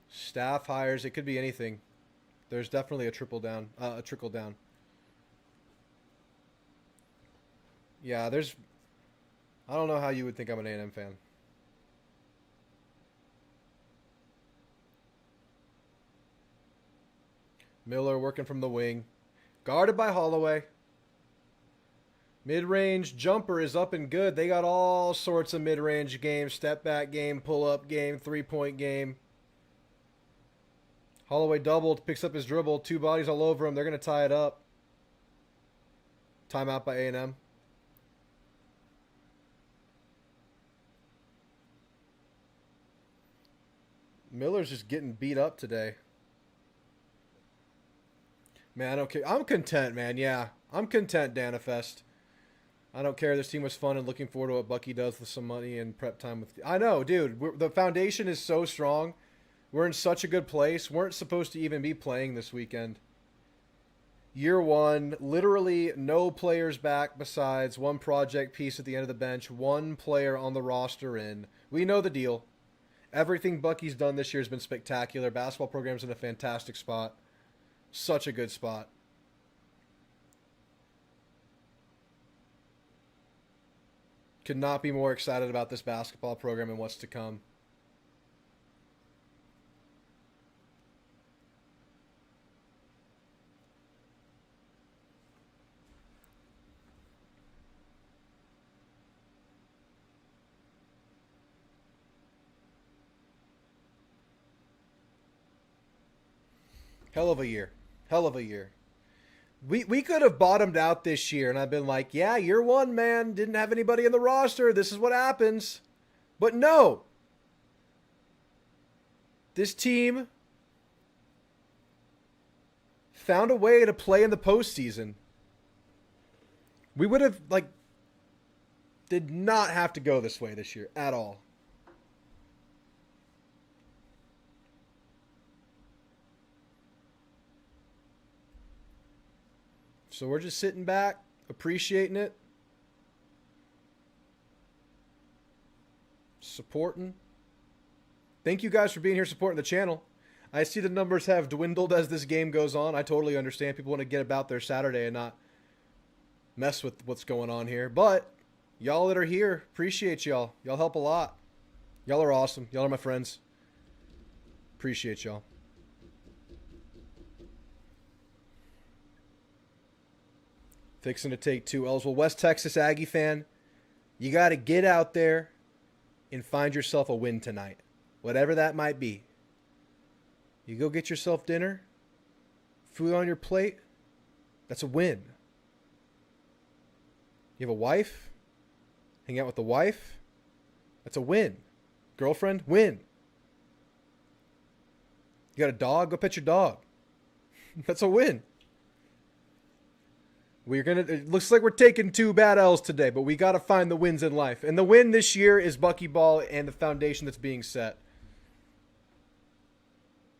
staff hires. It could be anything. There's definitely a trickle down. Yeah, there's. I don't know how you would think I'm an A&M fan. Miller working from the wing. Guarded by Holloway. Mid-range jumper is up and good. They got all sorts of mid-range games. Step back game, pull-up game, three-point game. Holloway doubled, picks up his dribble. Two bodies all over him. They're going to tie it up. Timeout by A&M. Miller's just getting beat up today. Man, I don't care. I'm content, man. Yeah, I'm content, Danifest. I don't care. This team was fun and looking forward to what Bucky does with some money and prep time with. I know, dude. The foundation is so strong. We're in such a good place. Weren't supposed to even be playing this weekend. Year one, literally no players back besides one project piece at the end of the bench. One player on the roster in. We know the deal. Everything Bucky's done this year has been spectacular. Basketball program's in a fantastic spot. Such a good spot. Could not be more excited about this basketball program and what's to come. Hell of a year. Hell of a year. We could have bottomed out this year, and I've been like, yeah, year one, man. Didn't have anybody in the roster. This is what happens. But no. This team found a way to play in the postseason. We would have, did not have to go this way this year at all. So we're just sitting back, appreciating it, supporting. Thank you guys for being here supporting the channel. I see the numbers have dwindled as this game goes on. I totally understand. People want to get about their Saturday and not mess with what's going on here. But y'all that are here, appreciate y'all. Y'all help a lot. Y'all are awesome. Y'all are my friends. Appreciate y'all. Fixing to take 2 L's. Well, West Texas Aggie fan, you got to get out there and find yourself a win tonight. Whatever that might be. You go get yourself dinner, food on your plate, that's a win. You have a wife, hang out with the wife, that's a win. Girlfriend, win. You got a dog, go pet your dog. That's a win. It looks like we're taking 2 bad L's today, but we got to find the wins in life. And the win this year is Buckyball and the foundation that's being set.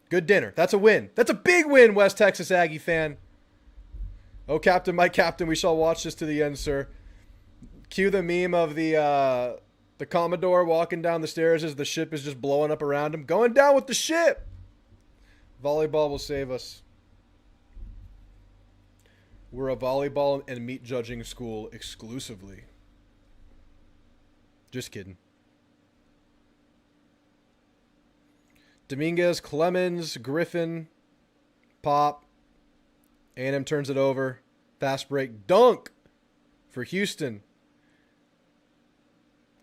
Good dinner. That's a win. That's a big win, West Texas Aggie fan. Oh, Captain, my captain, we shall watch this to the end, sir. Cue the meme of the Commodore walking down the stairs as the ship is just blowing up around him. Going down with the ship. Volleyball will save us. We're a volleyball and meat judging school exclusively. Just kidding. Dominguez, Clemens, Griffin, pop. A&M turns it over. Fast break. Dunk for Houston.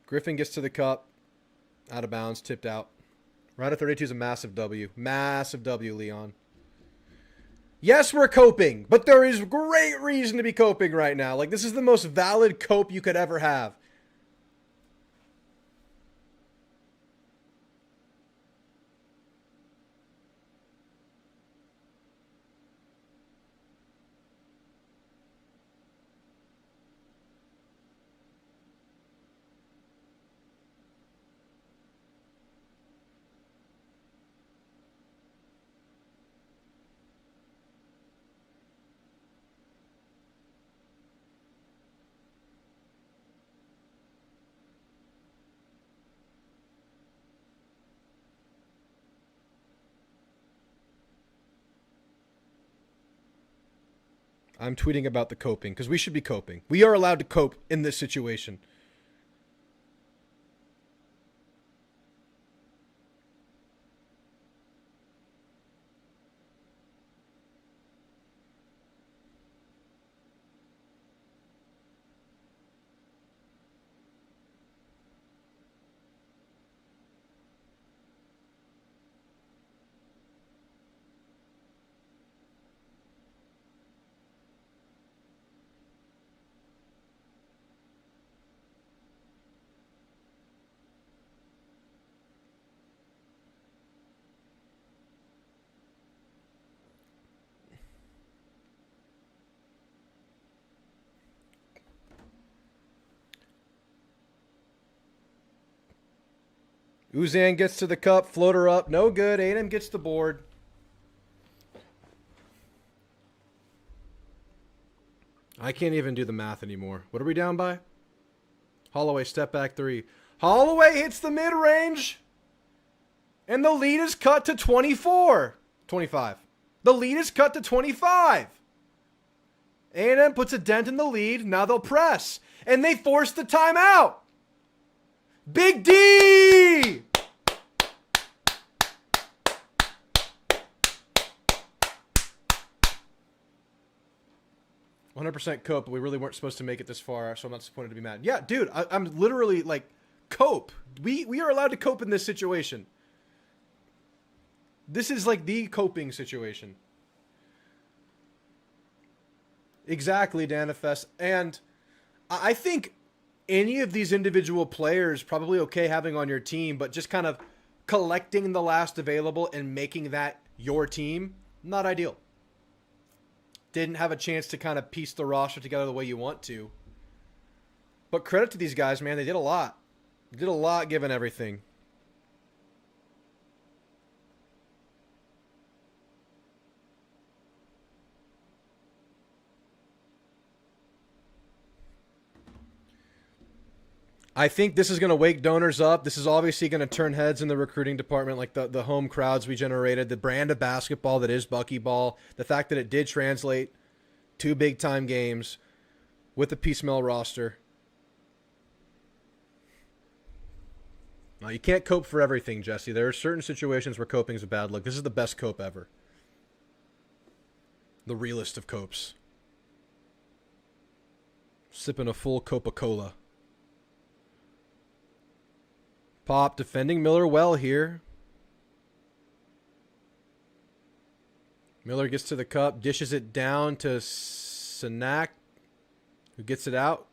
Griffin gets to the cup. Out of bounds. Tipped out. Round of 32 is a massive W. Massive W, Leon. Yes, we're coping, but there is great reason to be coping right now. Like, this is the most valid cope you could ever have. I'm tweeting about the coping because we should be coping. We are allowed to cope in this situation. Uzan gets to the cup, floater up, no good. A&M gets the board. I can't even do the math anymore. What are we down by? Holloway, step back three. Holloway hits the mid-range. And the lead is cut to 24. 25. The lead is cut to 25. A&M puts a dent in the lead. Now they'll press. And they force the timeout. Big D! "100% cope, but we really weren't supposed to make it this far, so I'm not disappointed to be mad." Yeah, dude, I'm literally like, cope. We are allowed to cope in this situation. This is like the coping situation. Exactly, Danifest. And I think any of these individual players probably okay having on your team, but just kind of collecting the last available and making that your team, not ideal. Didn't have a chance to kind of piece the roster together the way you want to. But credit to these guys, man. They did a lot. They did a lot given everything. I think this is going to wake donors up. This is obviously going to turn heads in the recruiting department, like the home crowds we generated, the brand of basketball that is Buckyball, the fact that it did translate 2 big-time games with the piecemeal roster. Now, you can't cope for everything, Jesse. There are certain situations where coping is a bad look. This is the best cope ever. The realest of copes. Sipping a full Coca-Cola. Pop defending Miller well here. Miller gets to the cup, dishes it down to Sanak, who gets it out.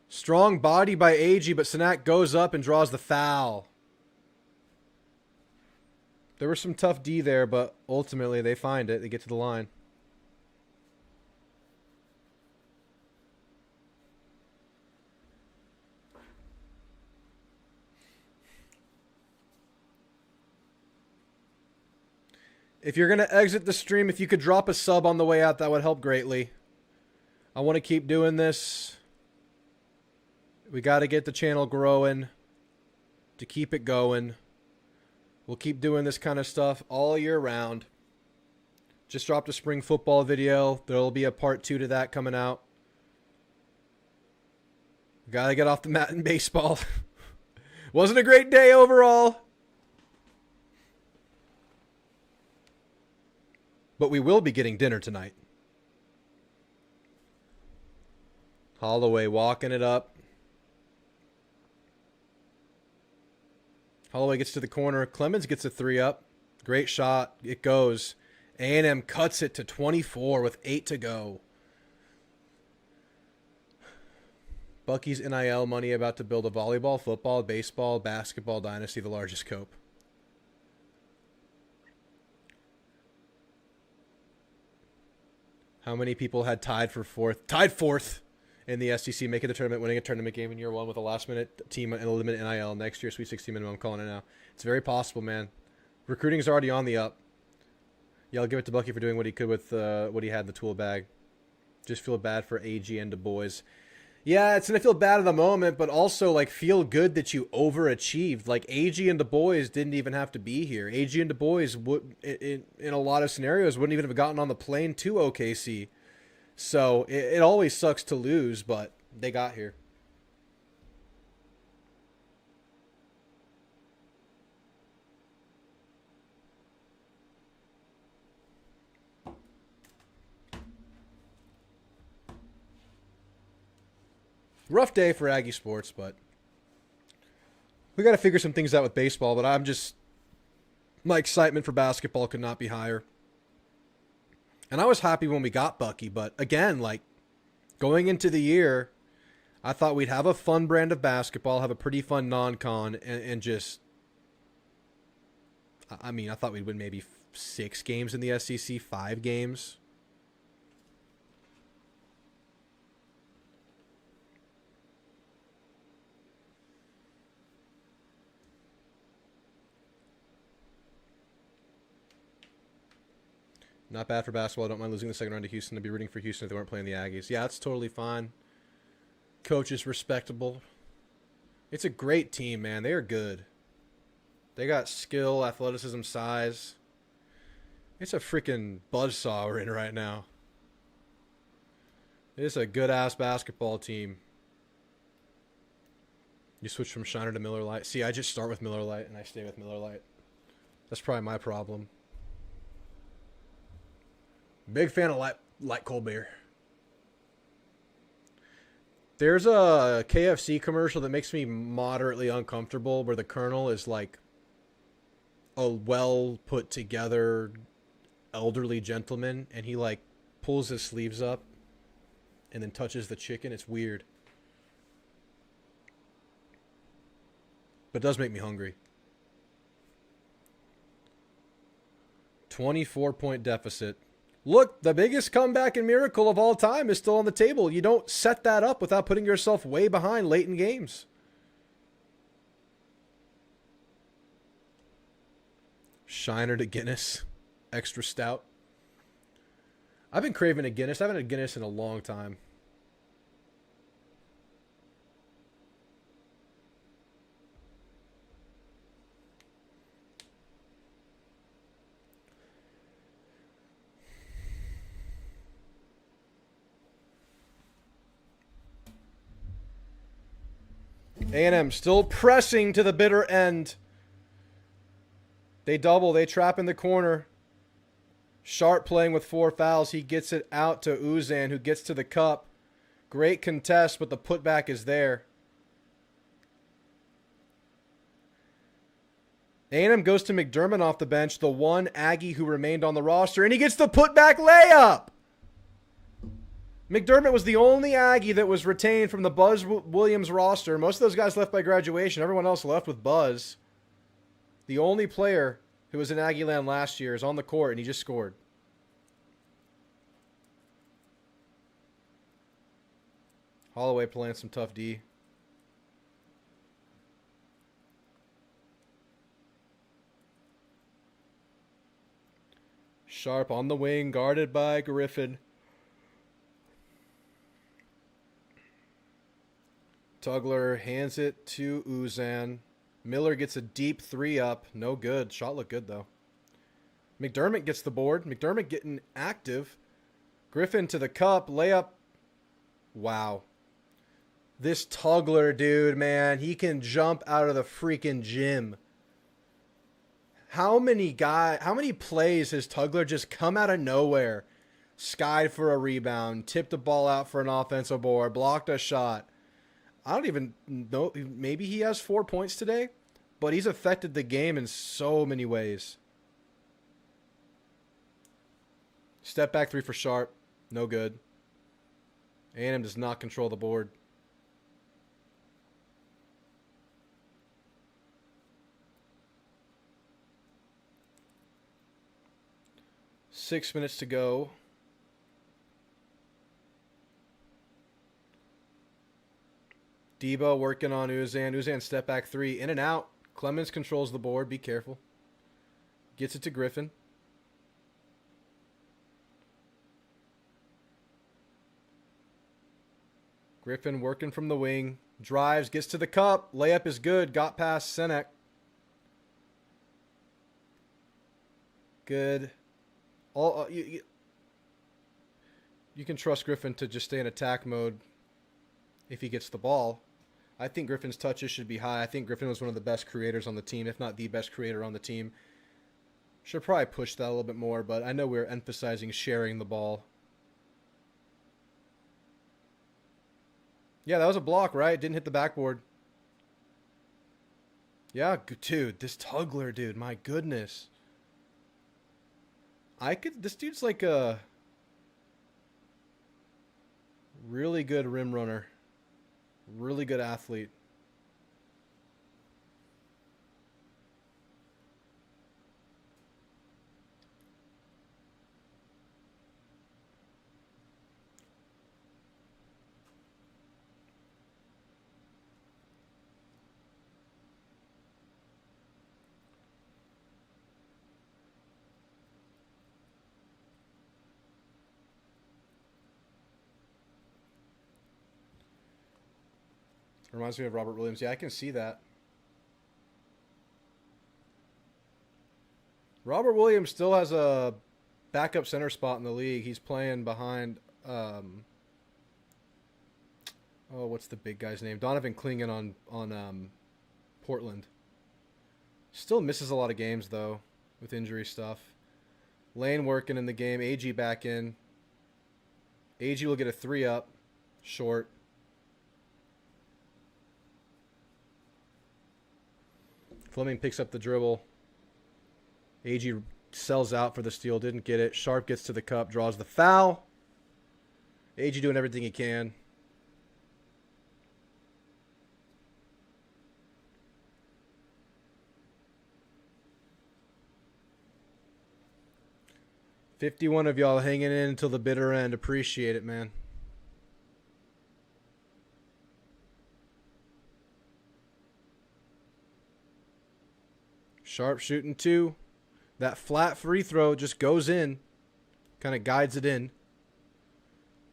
Strong body by Aggie, but Sanak goes up and draws the foul. There was some tough D there, but ultimately they find it. They get to the line. If you're going to exit the stream, if you could drop a sub on the way out, that would help greatly. I want to keep doing this. We got to get the channel growing to keep it going. We'll keep doing this kind of stuff all year round. Just dropped a spring football video. There'll be a part 2 to that coming out. Gotta get off the mat in baseball. Wasn't a great day overall. But we will be getting dinner tonight. Holloway walking it up. Holloway gets to the corner. Clemens gets a 3 up. Great shot. It goes. A&M cuts it to 24 with 8 to go. Bucky's NIL money about to build a volleyball, football, baseball, basketball dynasty, the largest cope. How many people had tied fourth in the SEC, making the tournament, winning a tournament game in year 1 with a last-minute team and a limited NIL next year, Sweet 16 minimum? I'm calling it now. It's very possible, man. Recruiting's already on the up. Yeah, I'll give it to Bucky for doing what he could with what he had in the tool bag. Just feel bad for AG and Du Bois. Yeah, it's going to feel bad in the moment, but also, like, feel good that you overachieved. Like, AG and Du Bois didn't even have to be here. AG and Du Bois, would, in a lot of scenarios, wouldn't even have gotten on the plane to OKC. So, it always sucks to lose, but they got here. Rough day for Aggie sports, but we got to figure some things out with baseball. But my excitement for basketball could not be higher. And I was happy when we got Bucky, but again, like, going into the year, I thought we'd have a fun brand of basketball, have a pretty fun non-con, and just, I mean, I thought we'd win maybe 6 games in the SEC, 5 games. Not bad for basketball. I don't mind losing the second round to Houston. I'd be rooting for Houston if they weren't playing the Aggies. Yeah, that's totally fine. Coach is respectable. It's a great team, man. They are good. They got skill, athleticism, size. It's a freaking buzzsaw we're in right now. It's a good-ass basketball team. You switch from Shiner to Miller Lite. See, I just start with Miller Lite and I stay with Miller Lite. That's probably my problem. Big fan of light cold beer. There's a KFC commercial that makes me moderately uncomfortable where the Colonel is like a well put together elderly gentleman and he like pulls his sleeves up and then touches the chicken. It's weird. But it does make me hungry. 24-point deficit. Look, the biggest comeback and miracle of all time is still on the table. You don't set that up without putting yourself way behind late in games. Shiner to Guinness. Extra stout. I've been craving a Guinness. I haven't had a Guinness in a long time. A&M still pressing to the bitter end. They double. They trap in the corner. Sharp playing with 4 fouls. He gets it out to Uzan, who gets to the cup. Great contest, but the putback is there. A&M goes to McDermott off the bench, the one Aggie who remained on the roster, and he gets the putback layup. McDermott was the only Aggie that was retained from the Buzz Williams roster. Most of those guys left by graduation. Everyone else left with Buzz. The only player who was in Aggie land last year is on the court, and he just scored. Holloway playing some tough D. Sharp on the wing, guarded by Griffin. Tugler hands it to Uzan. Miller gets a deep 3 up. No good. Shot looked good, though. McDermott gets the board. McDermott getting active. Griffin to the cup. Layup. Wow. This Tugler dude, man, he can jump out of the freaking gym. How many plays has Tugler just come out of nowhere? Skied for a rebound, tipped the ball out for an offensive board, blocked a shot. I don't even know. Maybe he has 4 points today, but he's affected the game in so many ways. Step back 3 for Sharp. No good. A&M does not control the board. Six minutes to go. Debo working on Uzan. Uzan step back 3. In and out. Clemens controls the board. Be careful. Gets it to Griffin. Griffin working from the wing. Drives. Gets to the cup. Layup is good. Got past Senek. Good. You can trust Griffin to just stay in attack mode if he gets the ball. I think Griffin's touches should be high. I think Griffin was one of the best creators on the team, if not the best creator on the team. Should probably push that a little bit more, but I know we're emphasizing sharing the ball. Yeah, that was a block, right? Didn't hit the backboard. Yeah, dude, this Tugler, dude, my goodness. This dude's like a really good rim runner. Really good athlete. Reminds me of Robert Williams. Yeah, I can see that. Robert Williams still has a backup center spot in the league. He's playing behind, what's the big guy's name? Donovan Clingan on Portland. Still misses a lot of games, though, with injury stuff. Lane working in the game. Aggie back in. Aggie will get a 3 up. Short. Fleming picks up the dribble. Aggie sells out for the steal. Didn't get it. Sharp gets to the cup. Draws the foul. Aggie doing everything he can. $51 of y'all hanging in until the bitter end. Appreciate it, man. Sharp shooting 2. That flat free throw just goes in. Kind of guides it in.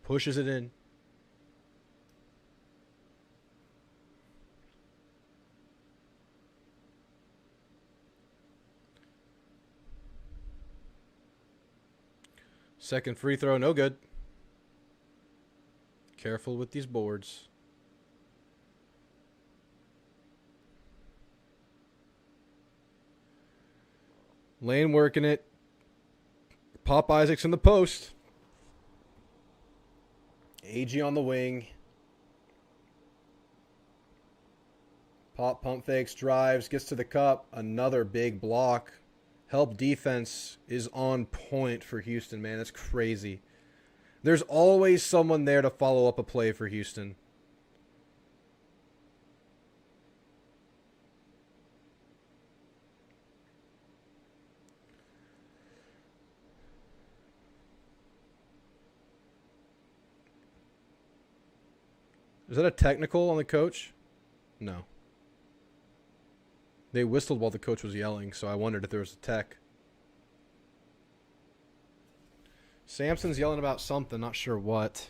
Pushes it in. Second free throw, no good. Careful with these boards. Lane working it. Pop Isaac's in the post. Aggie on the wing. Pop pump fakes, drives, gets to the cup. Another big block. Help defense is on point for Houston, man. That's crazy. There's always someone there to follow up a play for Houston. Is that a technical on the coach? No. They whistled while the coach was yelling, so I wondered if there was a tech. Sampson's yelling about something, not sure what.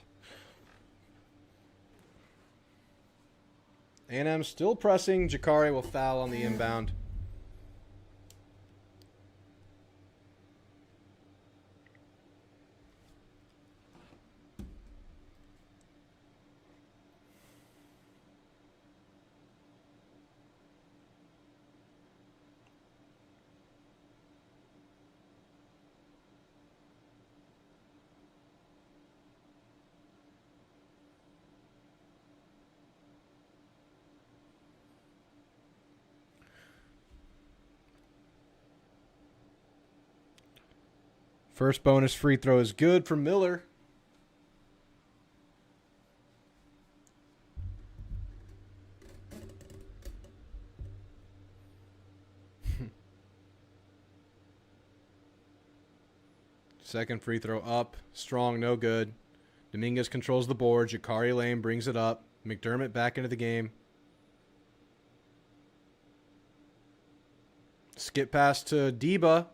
A&M still pressing. Jakari will foul on the inbound. First bonus free throw is good for Miller. Second free throw up. Strong, no good. Dominguez controls the board. Jakari Lane brings it up. McDermott back into the game. Skip pass to Deba.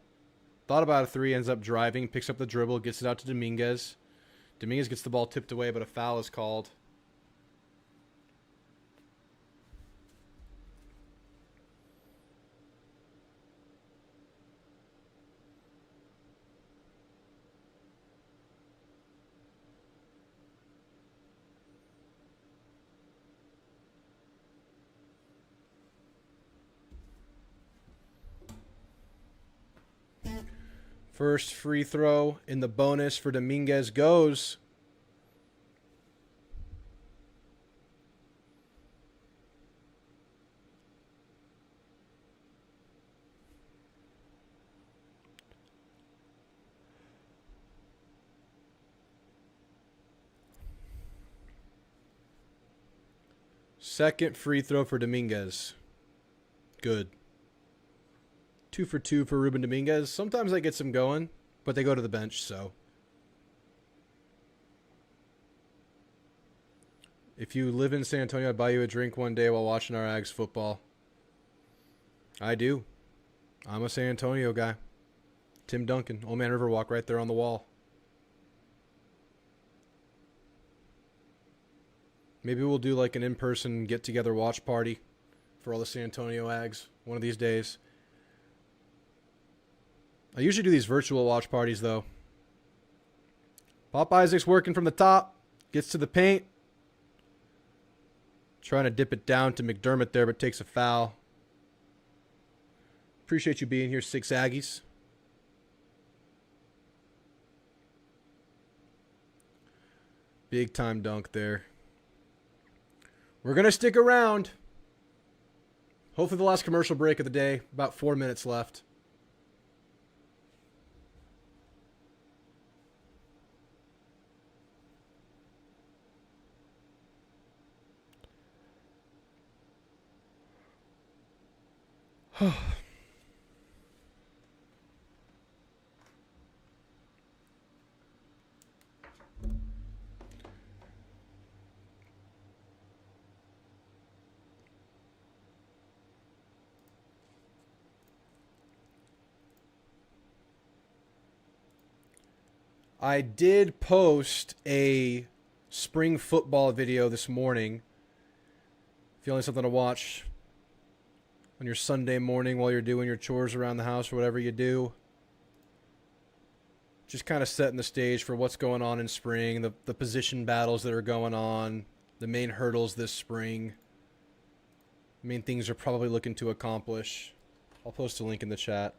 Thought about a three, ends up driving, picks up the dribble, gets it out to Dominguez. Dominguez gets the ball tipped away, but a foul is called. First free throw in the bonus for Dominguez goes. Second free throw for Dominguez. Good. 2 for 2 for Ruben Dominguez. Sometimes that gets him going, but they go to the bench, so. If you live in San Antonio, I'd buy you a drink one day while watching our Ags football. I do. I'm a San Antonio guy. Tim Duncan, Old Man Riverwalk right there on the wall. Maybe we'll do like an in-person get-together watch party for all the San Antonio Ags one of these days. I usually do these virtual watch parties, though. Pop Isaac's working from the top. Gets to the paint. Trying to dip it down to McDermott there, but takes a foul. Appreciate you being here, 6 Aggies. Big time dunk there. We're going to stick around. Hopefully the last commercial break of the day. About 4 minutes left. I did post a spring football video this morning. If you only something to watch on your Sunday morning while you're doing your chores around the house or whatever you do. Just kind of setting the stage for what's going on in spring, the position battles that are going on, the main hurdles this spring, main things you're probably looking to accomplish. I'll post a link in the chat.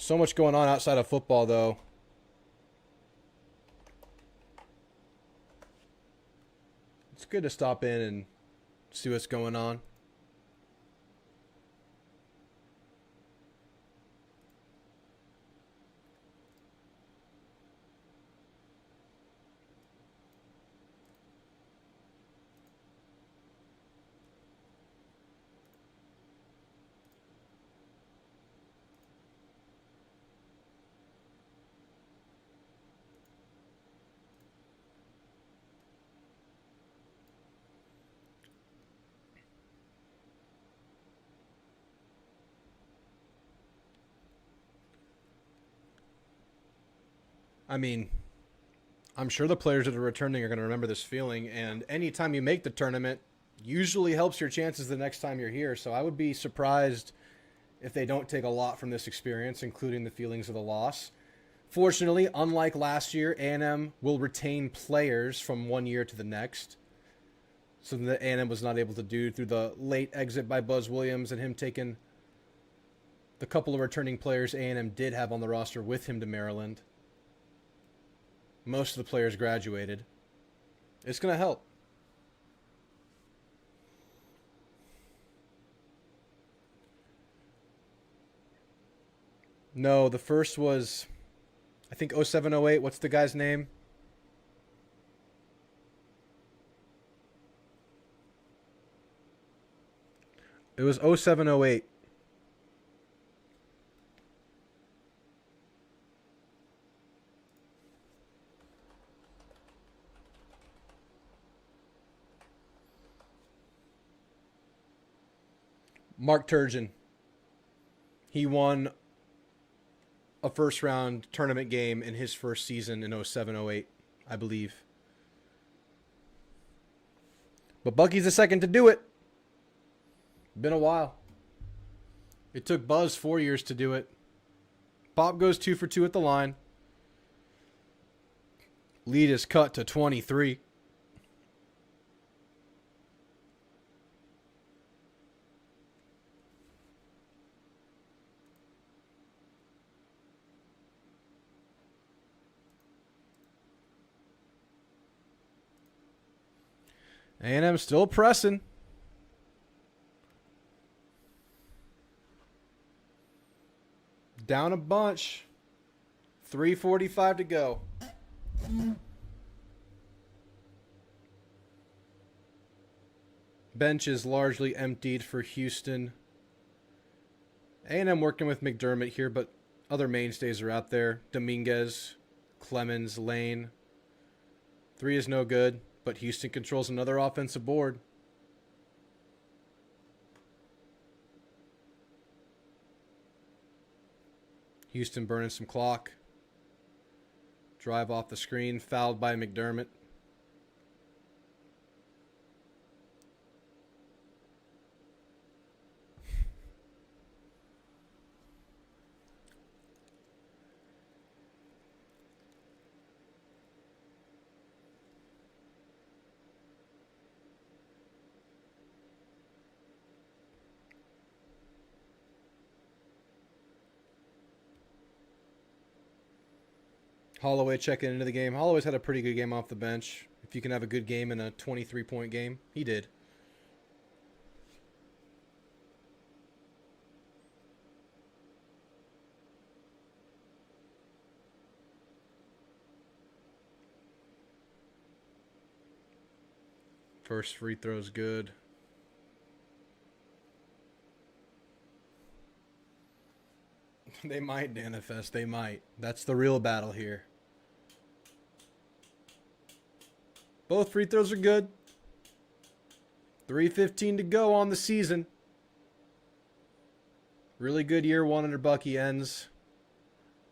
So much going on outside of football, though. It's good to stop in and see what's going on. I mean, I'm sure the players that are returning are going to remember this feeling, and anytime you make the tournament usually helps your chances the next time you're here. So I would be surprised if they don't take a lot from this experience, including the feelings of the loss. Fortunately, unlike last year, A&M will retain players from one year to the next. Something that A&M was not able to do through the late exit by Buzz Williams and him taking the couple of returning players A&M did have on the roster with him to Maryland. Most of the players graduated. It's going to help. No, the first was, I think, 0708. What's the guy's name? It was 0708. Mark Turgeon. He won a first round tournament game in his first season in 0708, I believe. But Bucky's the second to do it. Been a while. It took Buzz 4 years to do it. Pop goes 2 for 2 at the line. Lead is cut to 23. A&M still pressing. Down a bunch. 3:45 to go. Bench is largely emptied for Houston. A&M working with McDermott here, but other mainstays are out there. Dominguez, Clemens, Lane. 3 is no good, but Houston controls another offensive board. Houston burning some clock. Drive off the screen, fouled by McDermott. Holloway checking into the game. Holloway's had a pretty good game off the bench. If you can have a good game in a 23-point game, he did. First free throw's good. They might, Danifest. They might. That's the real battle here. Both free throws are good. 3:15 to go on the season. Really good year one under Bucky ends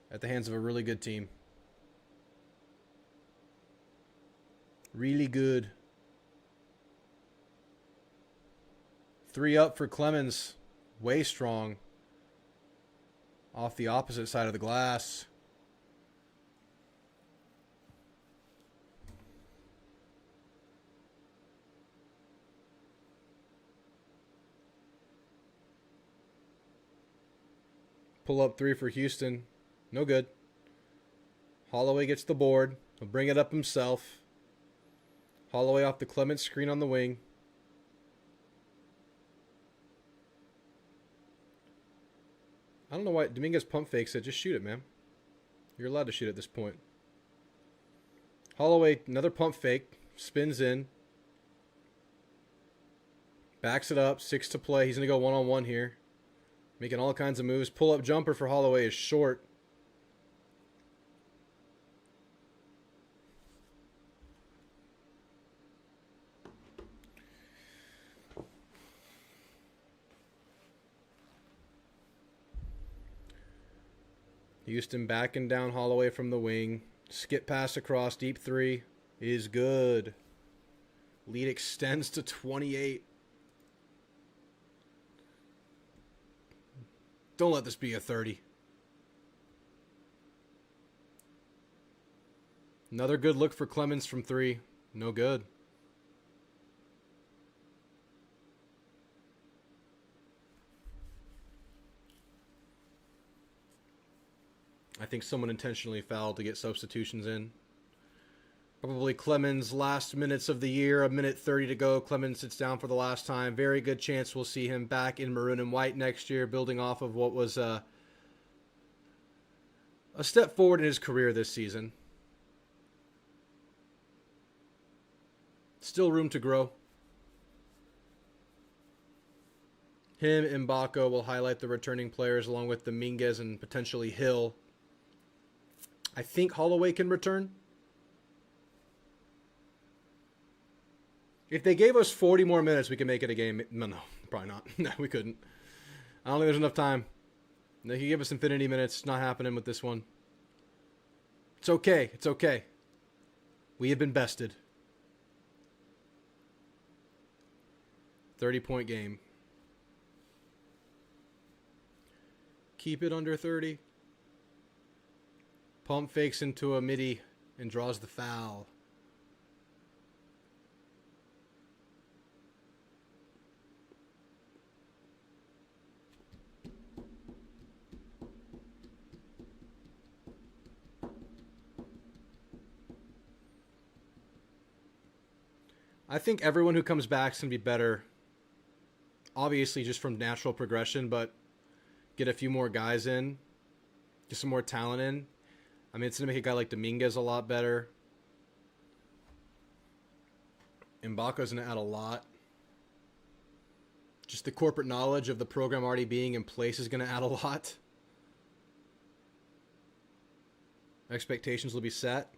at the hands of a really good team. Really good. 3 up for Clemens. Way strong. Off the opposite side of the glass. Pull up 3 for Houston. No good. Holloway gets the board. He'll bring it up himself. Holloway off the Clemens screen on the wing. I don't know why Dominguez pump fakes it. Just shoot it, man. You're allowed to shoot at this point. Holloway, another pump fake. Spins in. Backs it up. 6 to play. He's going to go one-on-one here. Making all kinds of moves. Pull-up jumper for Holloway is short. Houston backing down Holloway from the wing. Skip pass across, deep three is good. Lead extends to 28. Don't let this be a 30. Another good look for Clemens from three. No good. I think someone intentionally fouled to get substitutions in. Probably Clemens' last minutes of the year, a minute 30 to go. Clemens sits down for the last time. Very good chance we'll see him back in maroon and white next year, building off of what was a step forward in his career this season. Still room to grow. Him and Baco will highlight the returning players along with Dominguez and potentially Hill. I think Holloway can return. If they gave us 40 more minutes, we could make it a game. No, probably not. No, we couldn't. I don't think there's enough time. They could give us infinity minutes. Not happening with this one. It's okay. It's okay. We have been bested. 30-point game. Keep it under 30. Pump fakes into a midi and draws the foul. I think everyone who comes back is going to be better. Obviously, just from natural progression, but get a few more guys in. Get some more talent in. I mean, it's going to make a guy like Dominguez a lot better. Mbako's going to add a lot. Just the corporate knowledge of the program already being in place is going to add a lot. Expectations will be set.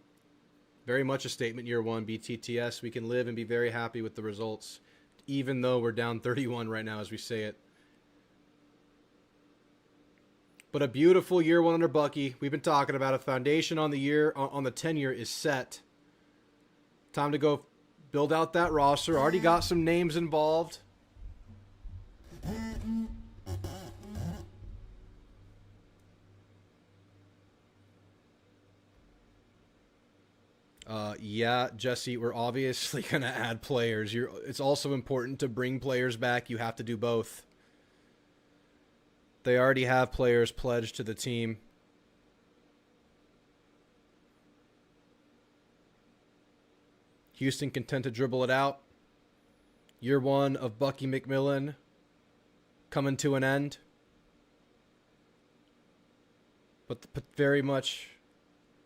Very much a statement year one, BTTS. We can live and be very happy with the results, even though we're down 31 right now as we say it. But a beautiful year one under Bucky. We've been talking about a foundation on the year, on the tenure is set. Time to go build out that roster. Already got some names involved. Yeah, Jesse, we're obviously going to add players. It's also important to bring players back. You have to do both. They already have players pledged to the team. Houston content to dribble it out. Year one of Bucky McMillan coming to an end. But very much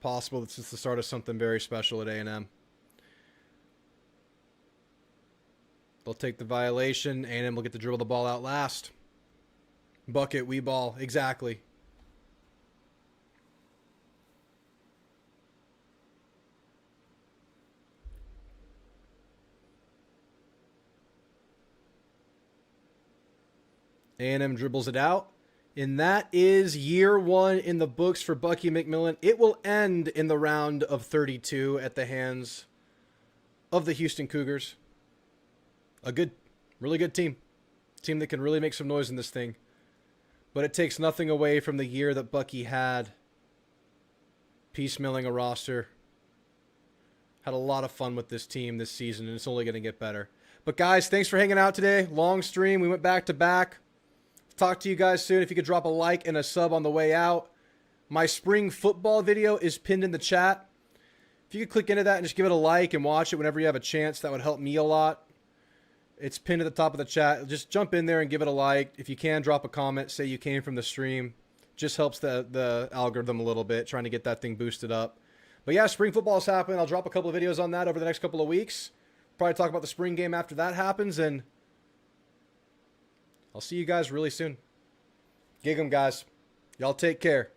possible this is the start of something very special at A&M. They'll take the violation. A&M will get to dribble the ball out last. Bucket, we ball. Exactly. A&M dribbles it out. And that is year one in the books for Bucky McMillan. It will end in the round of 32 at the hands of the Houston Cougars. A good, really good team. Team that can really make some noise in this thing. But it takes nothing away from the year that Bucky had. Piecemealing a roster. Had a lot of fun with this team this season, and it's only going to get better. But guys, thanks for hanging out today. Long stream. We went back to back. Talk to you guys soon. If you could drop a like and a sub on the way out. My spring football video is pinned in the chat. If you could click into that and just give it a like and watch it whenever you have a chance, that would help me a lot. It's pinned at the top of the chat. Just jump in there and give it a like. If you can, drop a comment. Say you came from the stream. Just helps the algorithm a little bit, trying to get that thing boosted up. But yeah, spring football is happening. I'll drop a couple of videos on that over the next couple of weeks. Probably talk about the spring game after that happens, and I'll see you guys really soon. Gig 'em, guys. Y'all take care.